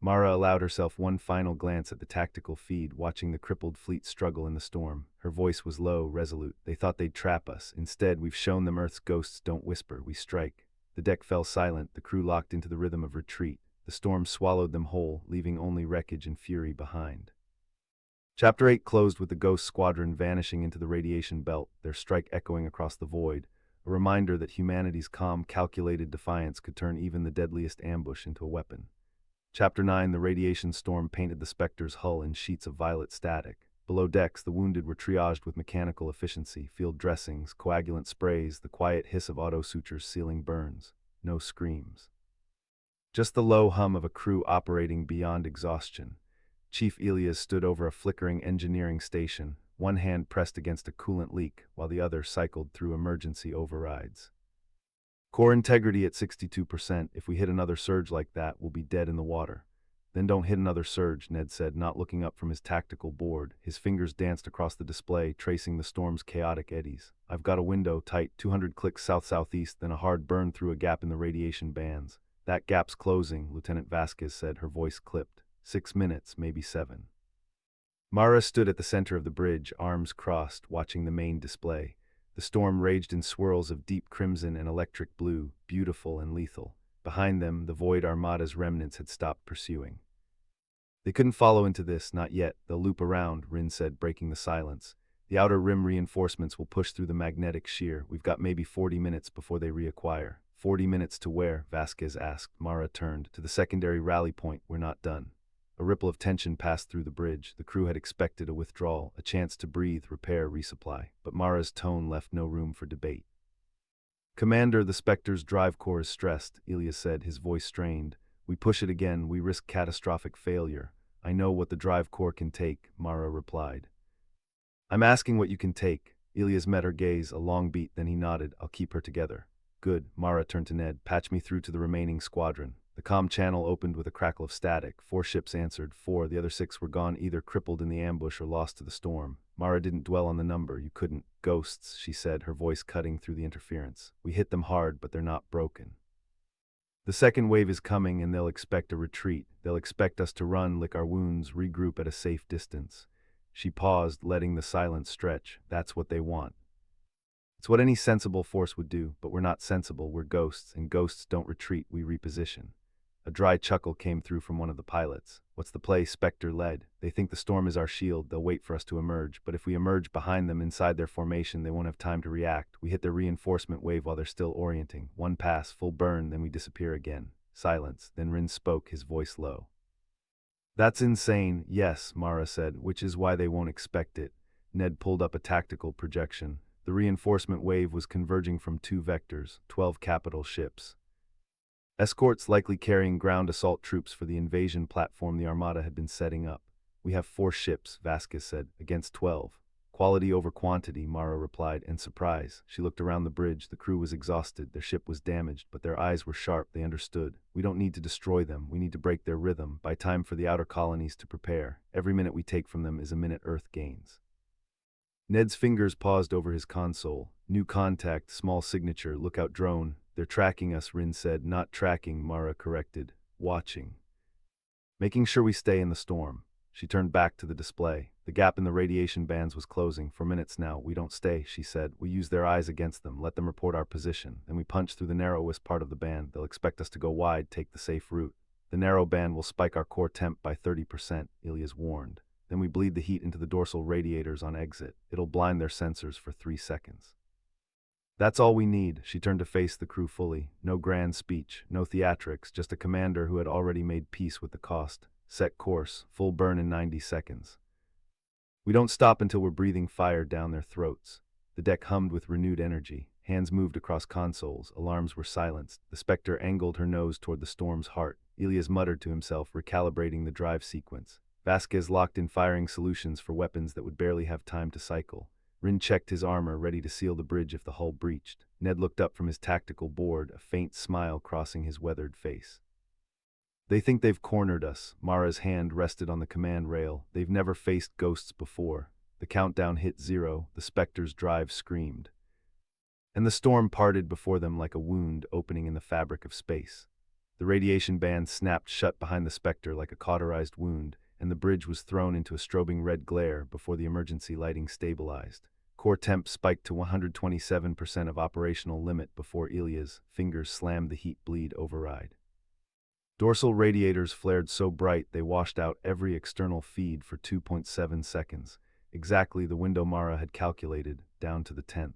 Mara allowed herself one final glance at the tactical feed, watching the crippled fleet struggle in the storm. Her voice was low, resolute. They thought they'd trap us. Instead, we've shown them Earth's ghosts don't whisper, we strike. The deck fell silent, the crew locked into the rhythm of retreat. The storm swallowed them whole, leaving only wreckage and fury behind. Chapter 8 closed with the Ghost Squadron vanishing into the radiation belt, their strike echoing across the void, a reminder that humanity's calm, calculated defiance could turn even the deadliest ambush into a weapon. Chapter 9, the radiation storm painted the Spectre's hull in sheets of violet static. Below decks, the wounded were triaged with mechanical efficiency, field dressings, coagulant sprays, the quiet hiss of auto sutures sealing burns. No screams. Just the low hum of a crew operating beyond exhaustion. Chief Elias stood over a flickering engineering station, one hand pressed against a coolant leak, while the other cycled through emergency overrides. Core integrity at 62%. If we hit another surge like that, we'll be dead in the water. Then don't hit another surge, Ned said, not looking up from his tactical board. His fingers danced across the display, tracing the storm's chaotic eddies. I've got a window, tight, 200 clicks south-southeast, then a hard burn through a gap in the radiation bands. That gap's closing, Lieutenant Vasquez said, her voice clipped. 6 minutes, maybe 7. Mara stood at the center of the bridge, arms crossed, watching the main display. The storm raged in swirls of deep crimson and electric blue, beautiful and lethal. Behind them, the Void Armada's remnants had stopped pursuing. They couldn't follow into this, not yet. They'll loop around, Rin said, breaking the silence. The outer rim reinforcements will push through the magnetic shear. We've got maybe 40 minutes before they reacquire. 40 minutes to where? Vasquez asked. Mara turned. To the secondary rally point. We're not done. A ripple of tension passed through the bridge. The crew had expected a withdrawal, a chance to breathe, repair, resupply. But Mara's tone left no room for debate. Commander, the Spectre's drive core is stressed, Elias said, his voice strained. We push it again, we risk catastrophic failure. I know what the drive core can take, Mara replied. I'm asking what you can take. Elias met her gaze, a long beat, then he nodded. I'll keep her together. Good, Mara turned to Ned. Patch me through to the remaining squadron. The comm channel opened with a crackle of static. 4 ships answered. 4, the other 6 were gone, either crippled in the ambush or lost to the storm. Mara didn't dwell on the number. You couldn't. Ghosts, she said, her voice cutting through the interference. We hit them hard, but they're not broken. The second wave is coming, and they'll expect a retreat. They'll expect us to run, lick our wounds, regroup at a safe distance. She paused, letting the silence stretch. That's what they want. It's what any sensible force would do, but we're not sensible, we're ghosts, and ghosts don't retreat, we reposition. A dry chuckle came through from one of the pilots. What's the play? Spectre led. They think the storm is our shield, they'll wait for us to emerge, but if we emerge behind them inside their formation, they won't have time to react. We hit their reinforcement wave while they're still orienting. 1 pass, full burn, then we disappear again. Silence, then Rin spoke, his voice low. That's insane, yes, Mara said, which is why they won't expect it. Ned pulled up a tactical projection. The reinforcement wave was converging from 2 vectors, 12 capital ships. Escorts likely carrying ground assault troops for the invasion platform the Armada had been setting up. We have 4 ships, Vasquez said, against 12. Quality over quantity, Mara replied, in surprise. She looked around the bridge. The crew was exhausted. Their ship was damaged, but their eyes were sharp. They understood. We don't need to destroy them. We need to break their rhythm, buy time for the outer colonies to prepare. Every minute we take from them is a minute Earth gains. Ned's fingers paused over his console. New contact, small signature, lookout drone. They're tracking us, Rin said. Not tracking, Mara corrected. Watching. Making sure we stay in the storm. She turned back to the display. The gap in the radiation bands was closing. For minutes now, we don't stay, she said. We use their eyes against them, let them report our position. Then we punch through the narrowest part of the band. They'll expect us to go wide, take the safe route. The narrow band will spike our core temp by 30%, Ilias warned. Then we bleed the heat into the dorsal radiators on exit. It'll blind their sensors for 3 seconds. That's all we need. She turned to face the crew fully. No grand speech, no theatrics, just a commander who had already made peace with the cost. Set course, full burn in 90 seconds. We don't stop until we're breathing fire down their throats. The deck hummed with renewed energy. Hands moved across consoles. Alarms were silenced. The Spectre angled her nose toward the storm's heart. Ilias muttered to himself, recalibrating the drive sequence. Vasquez locked in firing solutions for weapons that would barely have time to cycle. Rin checked his armor, ready to seal the bridge if the hull breached. Ned looked up from his tactical board, a faint smile crossing his weathered face. They think they've cornered us. Mara's hand rested on the command rail. They've never faced ghosts before. The countdown hit 0. The Spectre's drive screamed. And the storm parted before them like a wound opening in the fabric of space. The radiation band snapped shut behind the Spectre like a cauterized wound, and the bridge was thrown into a strobing red glare before the emergency lighting stabilized. Core temp spiked to 127% of operational limit before Ilia's fingers slammed the heat bleed override. Dorsal radiators flared so bright they washed out every external feed for 2.7 seconds, exactly the window Mara had calculated, down to the 10th.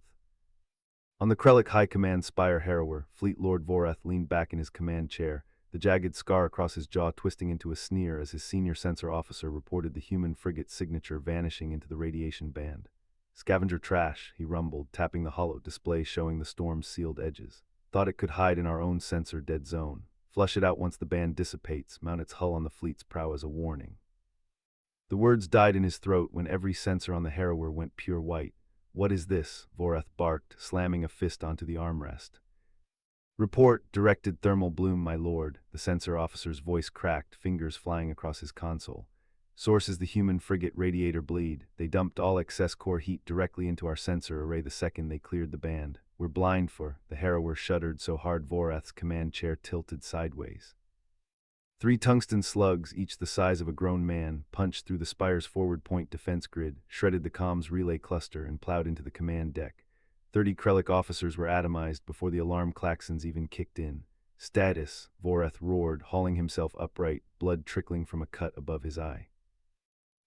On the Krellick High Command Spire Harrower, Fleet Lord Vorath leaned back in his command chair, the jagged scar across his jaw twisting into a sneer as his senior sensor officer reported the human frigate's signature vanishing into the radiation band. Scavenger trash, he rumbled, tapping the hollow display showing the storm's sealed edges. Thought it could hide in our own sensor dead zone. Flush it out once the band dissipates, mount its hull on the fleet's prow as a warning. The words died in his throat when every sensor on the Harrower went pure white. What is this? Vorath barked, slamming a fist onto the armrest. Report, directed thermal bloom, my lord. The sensor officer's voice cracked, fingers flying across his console. Source is the human frigate radiator bleed. They dumped all excess core heat directly into our sensor array the second they cleared the band. We're blind for, the harrower shuddered so hard Vorath's command chair tilted sideways. 3 tungsten slugs, each the size of a grown man, punched through the spire's forward point defense grid, shredded the comms relay cluster, and plowed into the command deck. 30 Krellic officers were atomized before the alarm klaxons even kicked in. Status, Vorath roared, hauling himself upright, blood trickling from a cut above his eye.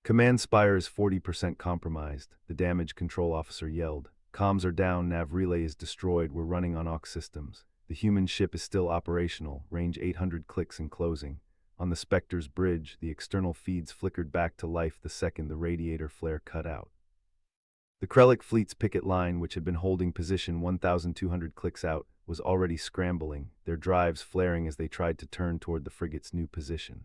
Command spire is 40% compromised, the damage control officer yelled. Comms are down, nav relay is destroyed, we're running on aux systems. The human ship is still operational, range 800 clicks and closing. On the Spectre's bridge, the external feeds flickered back to life the second the radiator flare cut out. The Krellic fleet's picket line, which had been holding position 1,200 clicks out, was already scrambling, their drives flaring as they tried to turn toward the frigate's new position.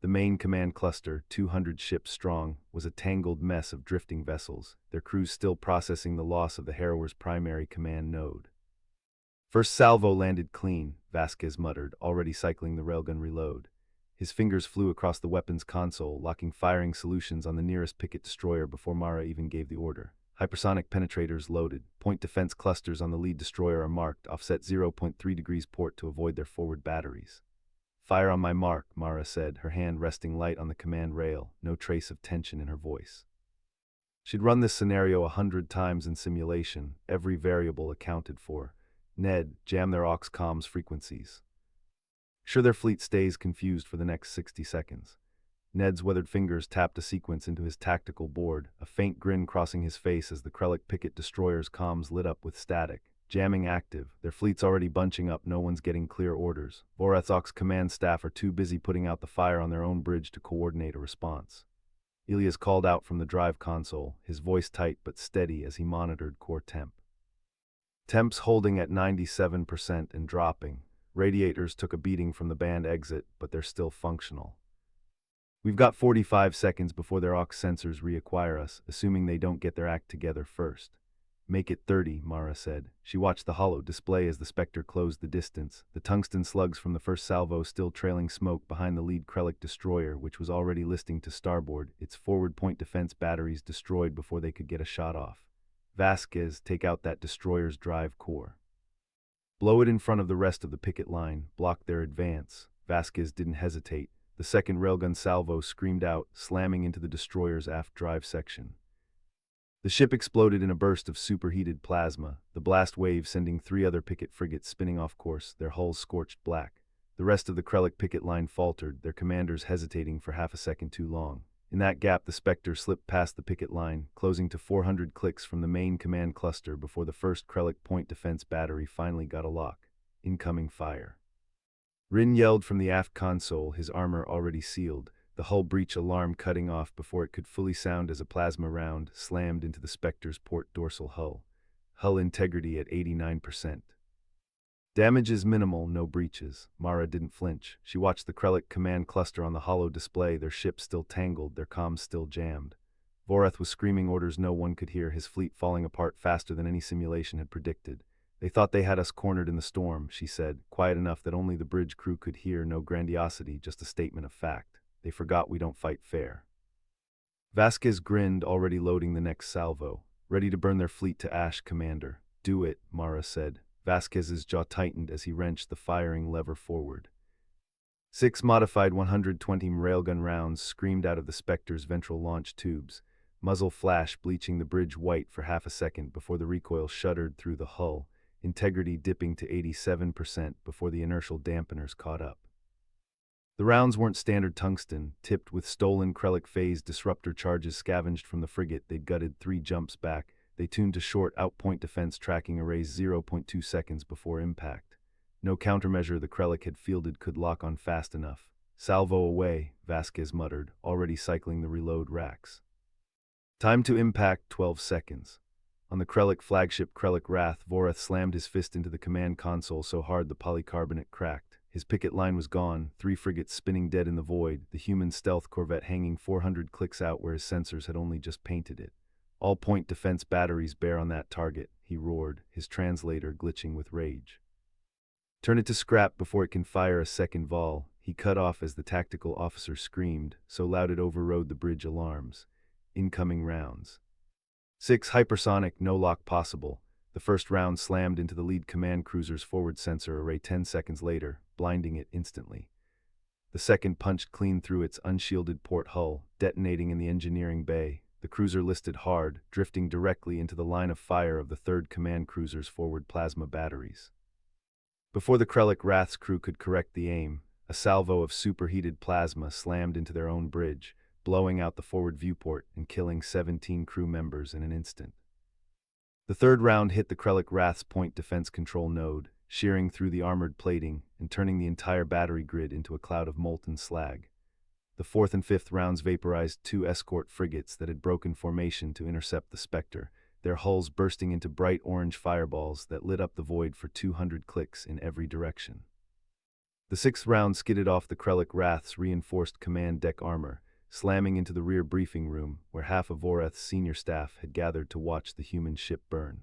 The main command cluster, 200 ships strong, was a tangled mess of drifting vessels, their crews still processing the loss of the Harrower's primary command node. First salvo landed clean, Vasquez muttered, already cycling the railgun reload. His fingers flew across the weapons console, locking firing solutions on the nearest picket destroyer before Mara even gave the order. Hypersonic penetrators loaded. Point defense clusters on the lead destroyer are marked, offset 0.3 degrees port to avoid their forward batteries. Fire on my mark, Mara said, her hand resting light on the command rail, no trace of tension in her voice. She'd run this scenario 100 times in simulation, every variable accounted for. Ned, jam their aux comms frequencies. Sure their fleet stays confused for the next 60 seconds. Ned's weathered fingers tapped a sequence into his tactical board, a faint grin crossing his face as the Krellic picket destroyer's comms lit up with static. Jamming active, their fleet's already bunching up, no one's getting clear orders. Vorath's aux command staff are too busy putting out the fire on their own bridge to coordinate a response. Ilias called out from the drive console, his voice tight but steady as he monitored core temp. Temps holding at 97% and dropping. Radiators took a beating from the band exit, but they're still functional. We've got 45 seconds before their aux sensors reacquire us, assuming they don't get their act together first. Make it 30, Mara said. She watched the holo display as the Spectre closed the distance, the tungsten slugs from the first salvo still trailing smoke behind the lead Krellic destroyer, which was already listing to starboard, its forward point defense batteries destroyed before they could get a shot off. Vasquez, take out that destroyer's drive core. Blow it in front of the rest of the picket line, block their advance. Vasquez didn't hesitate. The second railgun salvo screamed out, slamming into the destroyer's aft drive section. The ship exploded in a burst of superheated plasma, the blast wave sending 3 other picket frigates spinning off course, their hulls scorched black. The rest of the Krellic picket line faltered, their commanders hesitating for half a second too long. In that gap, the Spectre slipped past the picket line, closing to 400 clicks from the main command cluster before the first Krellic point defense battery finally got a lock. Incoming fire. Rin yelled from the aft console, his armor already sealed, the hull breach alarm cutting off before it could fully sound as a plasma round slammed into the Spectre's port dorsal hull. Hull integrity at 89%. Damage is minimal, no breaches. Mara didn't flinch. She watched the Krellic command cluster on the holo display, their ship still tangled, their comms still jammed. Vorath was screaming orders no one could hear, his fleet falling apart faster than any simulation had predicted. They thought they had us cornered in the storm, she said, quiet enough that only the bridge crew could hear, no grandiosity, just a statement of fact. They forgot we don't fight fair. Vasquez grinned, already loading the next salvo. Ready to burn their fleet to ash, Commander. Do it, Mara said. Vasquez's jaw tightened as he wrenched the firing lever forward. 6 modified 120 railgun rounds screamed out of the Spectre's ventral launch tubes, muzzle flash bleaching the bridge white for half a second before the recoil shuddered through the hull, integrity dipping to 87% before the inertial dampeners caught up. The rounds weren't standard tungsten, tipped with stolen Krellic phase disruptor charges scavenged from the frigate. They'd gutted 3 jumps back. They tuned to short outpoint defense tracking arrays 0.2 seconds before impact. No countermeasure the Krellic had fielded could lock on fast enough. Salvo away, Vasquez muttered, already cycling the reload racks. Time to impact, 12 seconds. On the Krellic flagship Krellic Wrath, Vorath slammed his fist into the command console so hard the polycarbonate cracked. His picket line was gone, 3 frigates spinning dead in the void, the human stealth corvette hanging 400 clicks out where his sensors had only just painted it. All point defense batteries bear on that target, he roared, his translator glitching with rage. Turn it to scrap before it can fire a second vol, He cut off as the tactical officer screamed, so loud it overrode the bridge alarms. Incoming rounds. 6 hypersonic, no lock possible. The first round slammed into the lead command cruiser's forward sensor array 10 seconds later, blinding it instantly. The second punched clean through its unshielded port hull, detonating in the engineering bay. The cruiser listed hard, drifting directly into the line of fire of the third command cruiser's forward plasma batteries. Before the Krellick Wrath's crew could correct the aim, a salvo of superheated plasma slammed into their own bridge, blowing out the forward viewport and killing 17 crew members in an instant. The third round hit the Krellick Wrath's point defense control node, shearing through the armored plating and turning the entire battery grid into a cloud of molten slag. The fourth and fifth rounds vaporized 2 escort frigates that had broken formation to intercept the Spectre, their hulls bursting into bright orange fireballs that lit up the void for 200 clicks in every direction. The sixth round skidded off the Krellick Wrath's reinforced command deck armor, slamming into the rear briefing room where half of Voreth's senior staff had gathered to watch the human ship burn.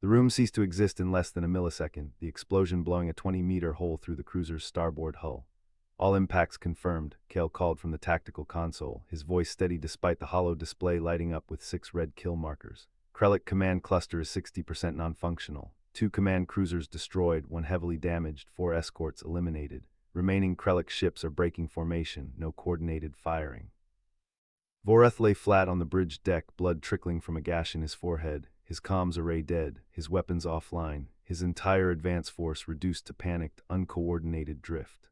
The room ceased to exist in less than a millisecond, the explosion blowing a 20-meter hole through the cruiser's starboard hull. All impacts confirmed, Kale called from the tactical console, his voice steady despite the hollow display lighting up with 6 red kill markers. Krellick command cluster is 60% non-functional. 2 command cruisers destroyed, 1 heavily damaged, 4 escorts eliminated. Remaining Krellick ships are breaking formation, no coordinated firing. Voreth lay flat on the bridge deck, blood trickling from a gash in his forehead, his comms array dead, his weapons offline, his entire advance force reduced to panicked, uncoordinated drift.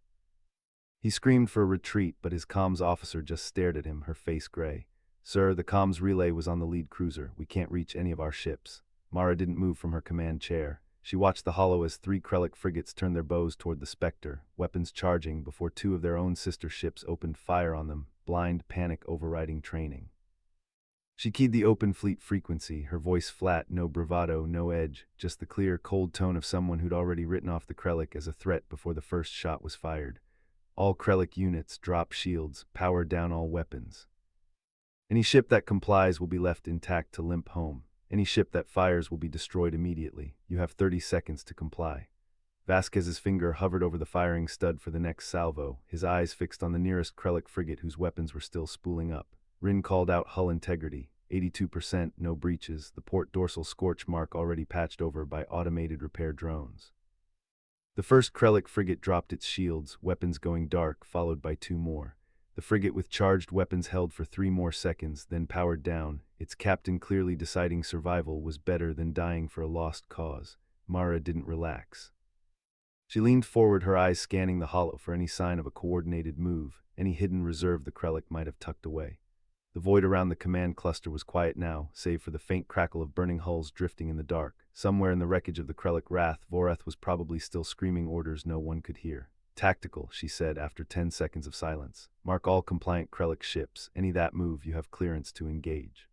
He screamed for a retreat, but his comms officer just stared at him, her face gray. "Sir, the comms relay was on the lead cruiser. We can't reach any of our ships." Mara didn't move from her command chair. She watched the hollow as 3 Krellick frigates turned their bows toward the Spectre, weapons charging before 2 of their own sister ships opened fire on them, blind panic overriding training. She keyed the open fleet frequency, her voice flat, no bravado, no edge, just the clear, cold tone of someone who'd already written off the Krellick as a threat before the first shot was fired. "All Krellick units, drop shields, power down all weapons. Any ship that complies will be left intact to limp home. Any ship that fires will be destroyed immediately. You have 30 seconds to comply." Vasquez's finger hovered over the firing stud for the next salvo, his eyes fixed on the nearest Krellick frigate whose weapons were still spooling up. Rin called out hull integrity, 82%, no breaches, the port dorsal scorch mark already patched over by automated repair drones. The first Krellick frigate dropped its shields, weapons going dark, followed by 2 more. The frigate with charged weapons held for 3 more seconds, then powered down, its captain clearly deciding survival was better than dying for a lost cause. Mara didn't relax. She leaned forward, her eyes scanning the hollow for any sign of a coordinated move, any hidden reserve the Krellick might have tucked away. The void around the command cluster was quiet now, save for the faint crackle of burning hulls drifting in the dark. Somewhere in the wreckage of the Krellick Wrath, Voreth was probably still screaming orders no one could hear. "Tactical," she said after 10 seconds of silence. "Mark all compliant Krellick ships. Any that move, you have clearance to engage."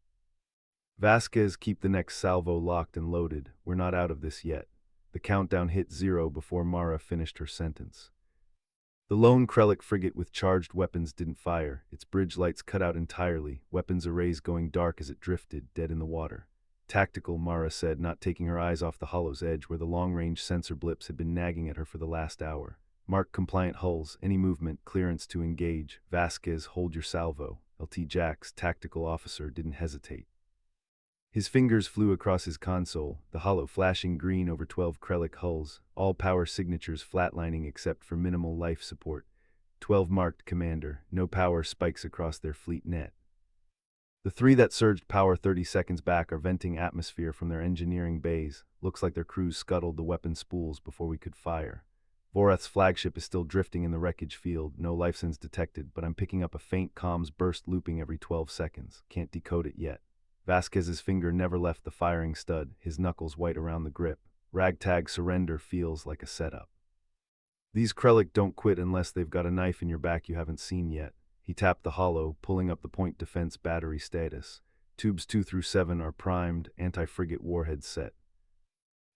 "Vasquez, keep the next salvo locked and loaded. We're not out of this yet." The countdown hit 0 before Mara finished her sentence. The lone Krellick frigate with charged weapons didn't fire, its bridge lights cut out entirely, weapons arrays going dark as it drifted, dead in the water. "Tactical," Mara said, not taking her eyes off the hollow's edge where the long-range sensor blips had been nagging at her for the last hour. "Mark compliant hulls, any movement, clearance to engage. Vasquez, hold your salvo." LT Jack's tactical officer didn't hesitate. His fingers flew across his console, the hollow flashing green over 12 Krellick hulls, all power signatures flatlining except for minimal life support. 12 marked commander, no power spikes across their fleet net. The 3 that surged power 30 seconds back are venting atmosphere from their engineering bays. Looks like their crews scuttled the weapon spools before we could fire. Voreth's flagship is still drifting in the wreckage field, no life signs detected, but I'm picking up a faint comms burst looping every 12 seconds. Can't decode it yet. Vasquez's finger never left the firing stud, his knuckles white around the grip. Ragtag surrender feels like a setup. "These Krellick don't quit unless they've got a knife in your back you haven't seen yet." He tapped the hollow, pulling up the point defense battery status. "Tubes 2 through 7 are primed, anti-frigate warheads set.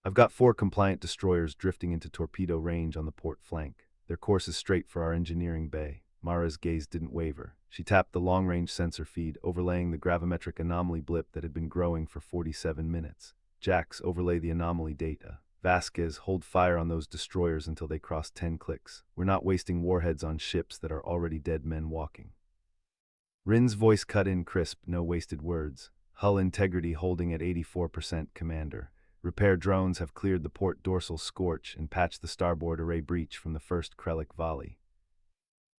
I've got 4 compliant destroyers drifting into torpedo range on the port flank. Their course is straight for our engineering bay." Mara's gaze didn't waver. She tapped the long-range sensor feed, overlaying the gravimetric anomaly blip that had been growing for 47 minutes. "Jax, overlay the anomaly data." Vasquez, hold fire on those destroyers until they cross 10 clicks. We're not wasting warheads on ships that are already dead men walking. Rin's voice cut in crisp, no wasted words. Hull integrity holding at 84%, Commander. Repair drones have cleared the port dorsal scorch and patched the starboard array breach from the first Krellick volley.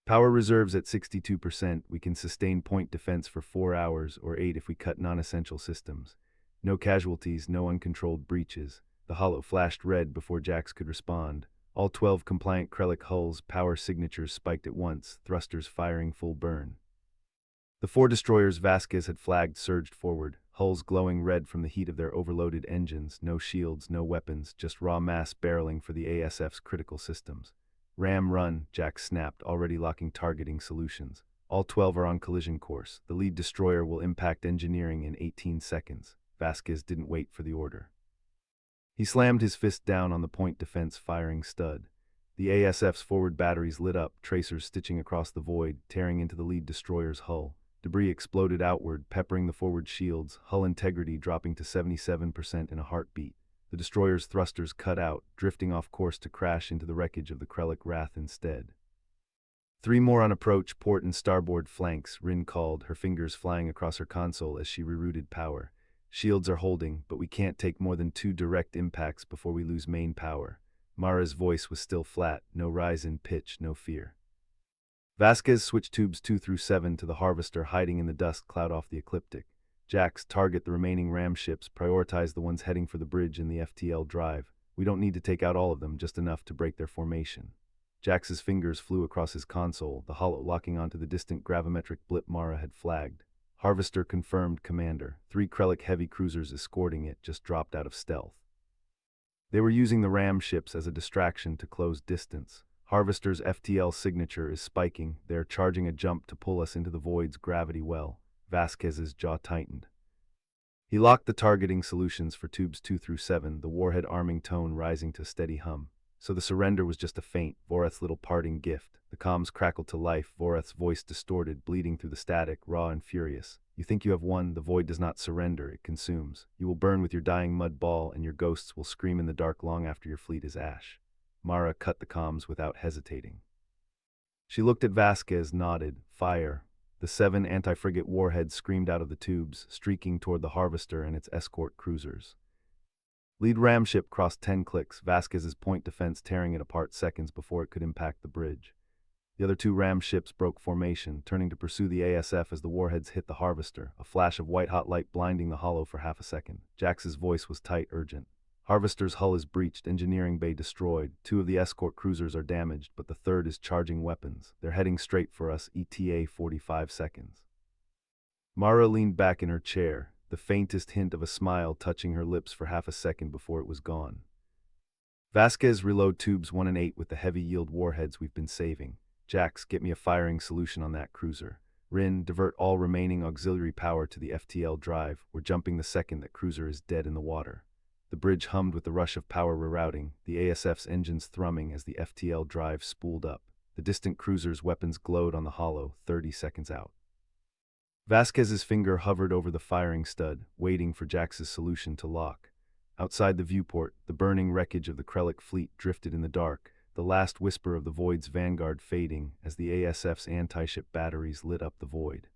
Power reserves at 62%, we can sustain point defense for 4 hours or 8 if we cut non-essential systems. No casualties, no uncontrolled breaches. The holo flashed red before Jax could respond. All 12 compliant Krellick hulls, power signatures spiked at once, thrusters firing full burn. The 4 destroyers Vasquez had flagged surged forward, hulls glowing red from the heat of their overloaded engines, no shields, no weapons, just raw mass barreling for the ASF's critical systems. Ram run, Jax snapped, already locking targeting solutions. All 12 are on collision course. The lead destroyer will impact engineering in 18 seconds. Vasquez didn't wait for the order. He slammed his fist down on the point defense firing stud. The ASF's forward batteries lit up, tracers stitching across the void, tearing into the lead destroyer's hull. Debris exploded outward, peppering the forward shields, hull integrity dropping to 77% in a heartbeat. The destroyer's thrusters cut out, drifting off course to crash into the wreckage of the Krellick Wrath instead. 3 more on approach, port and starboard flanks, Rin called, her fingers flying across her console as she rerouted power. Shields are holding, but we can't take more than 2 direct impacts before we lose main power. Mara's voice was still flat, no rise in pitch, no fear. Vasquez switched tubes 2 through 7 to the Harvester hiding in the dust cloud off the ecliptic. Jax, target the remaining ram ships, prioritize the ones heading for the bridge in the FTL drive. We don't need to take out all of them, just enough to break their formation. Jax's fingers flew across his console, the holo locking onto the distant gravimetric blip Mara had flagged. Harvester confirmed, Commander. 3 Krellick heavy cruisers escorting it just dropped out of stealth. They were using the ram ships as a distraction to close distance. Harvester's FTL signature is spiking. They're charging a jump to pull us into the void's gravity well. Vasquez's jaw tightened. He locked the targeting solutions for tubes 2 through 7, the warhead arming tone rising to steady hum. So the surrender was just a feint, Voreth's little parting gift. The comms crackled to life, Voreth's voice distorted, bleeding through the static, raw and furious. You think you have won, the void does not surrender, it consumes. You will burn with your dying mud ball, and your ghosts will scream in the dark long after your fleet is ash. Mara cut the comms without hesitating. She looked at Vasquez, nodded. Fire. The 7 anti-frigate warheads screamed out of the tubes, streaking toward the Harvester and its escort cruisers. Lead ram ship crossed 10 clicks, Vasquez's point defense tearing it apart seconds before it could impact the bridge. The other 2 ram ships broke formation, turning to pursue the ASF as the warheads hit the Harvester, a flash of white-hot light blinding the holo for half a second. Jax's voice was tight, urgent. Harvester's hull is breached, engineering bay destroyed. 2 of the escort cruisers are damaged, but the 3rd is charging weapons. They're heading straight for us, ETA 45 seconds. Mara leaned back in her chair, the faintest hint of a smile touching her lips for half a second before it was gone. Vasquez, reload tubes 1 and 8 with the heavy yield warheads we've been saving. Jax, get me a firing solution on that cruiser. Rin, divert all remaining auxiliary power to the FTL drive. We're jumping the second that cruiser is dead in the water. The bridge hummed with the rush of power rerouting, the ASF's engines thrumming as the FTL drive spooled up. The distant cruiser's weapons glowed on the holo, 30 seconds out. Vasquez's finger hovered over the firing stud, waiting for Jax's solution to lock. Outside the viewport, the burning wreckage of the Krellick fleet drifted in the dark, the last whisper of the void's vanguard fading as the ASF's anti-ship batteries lit up the void.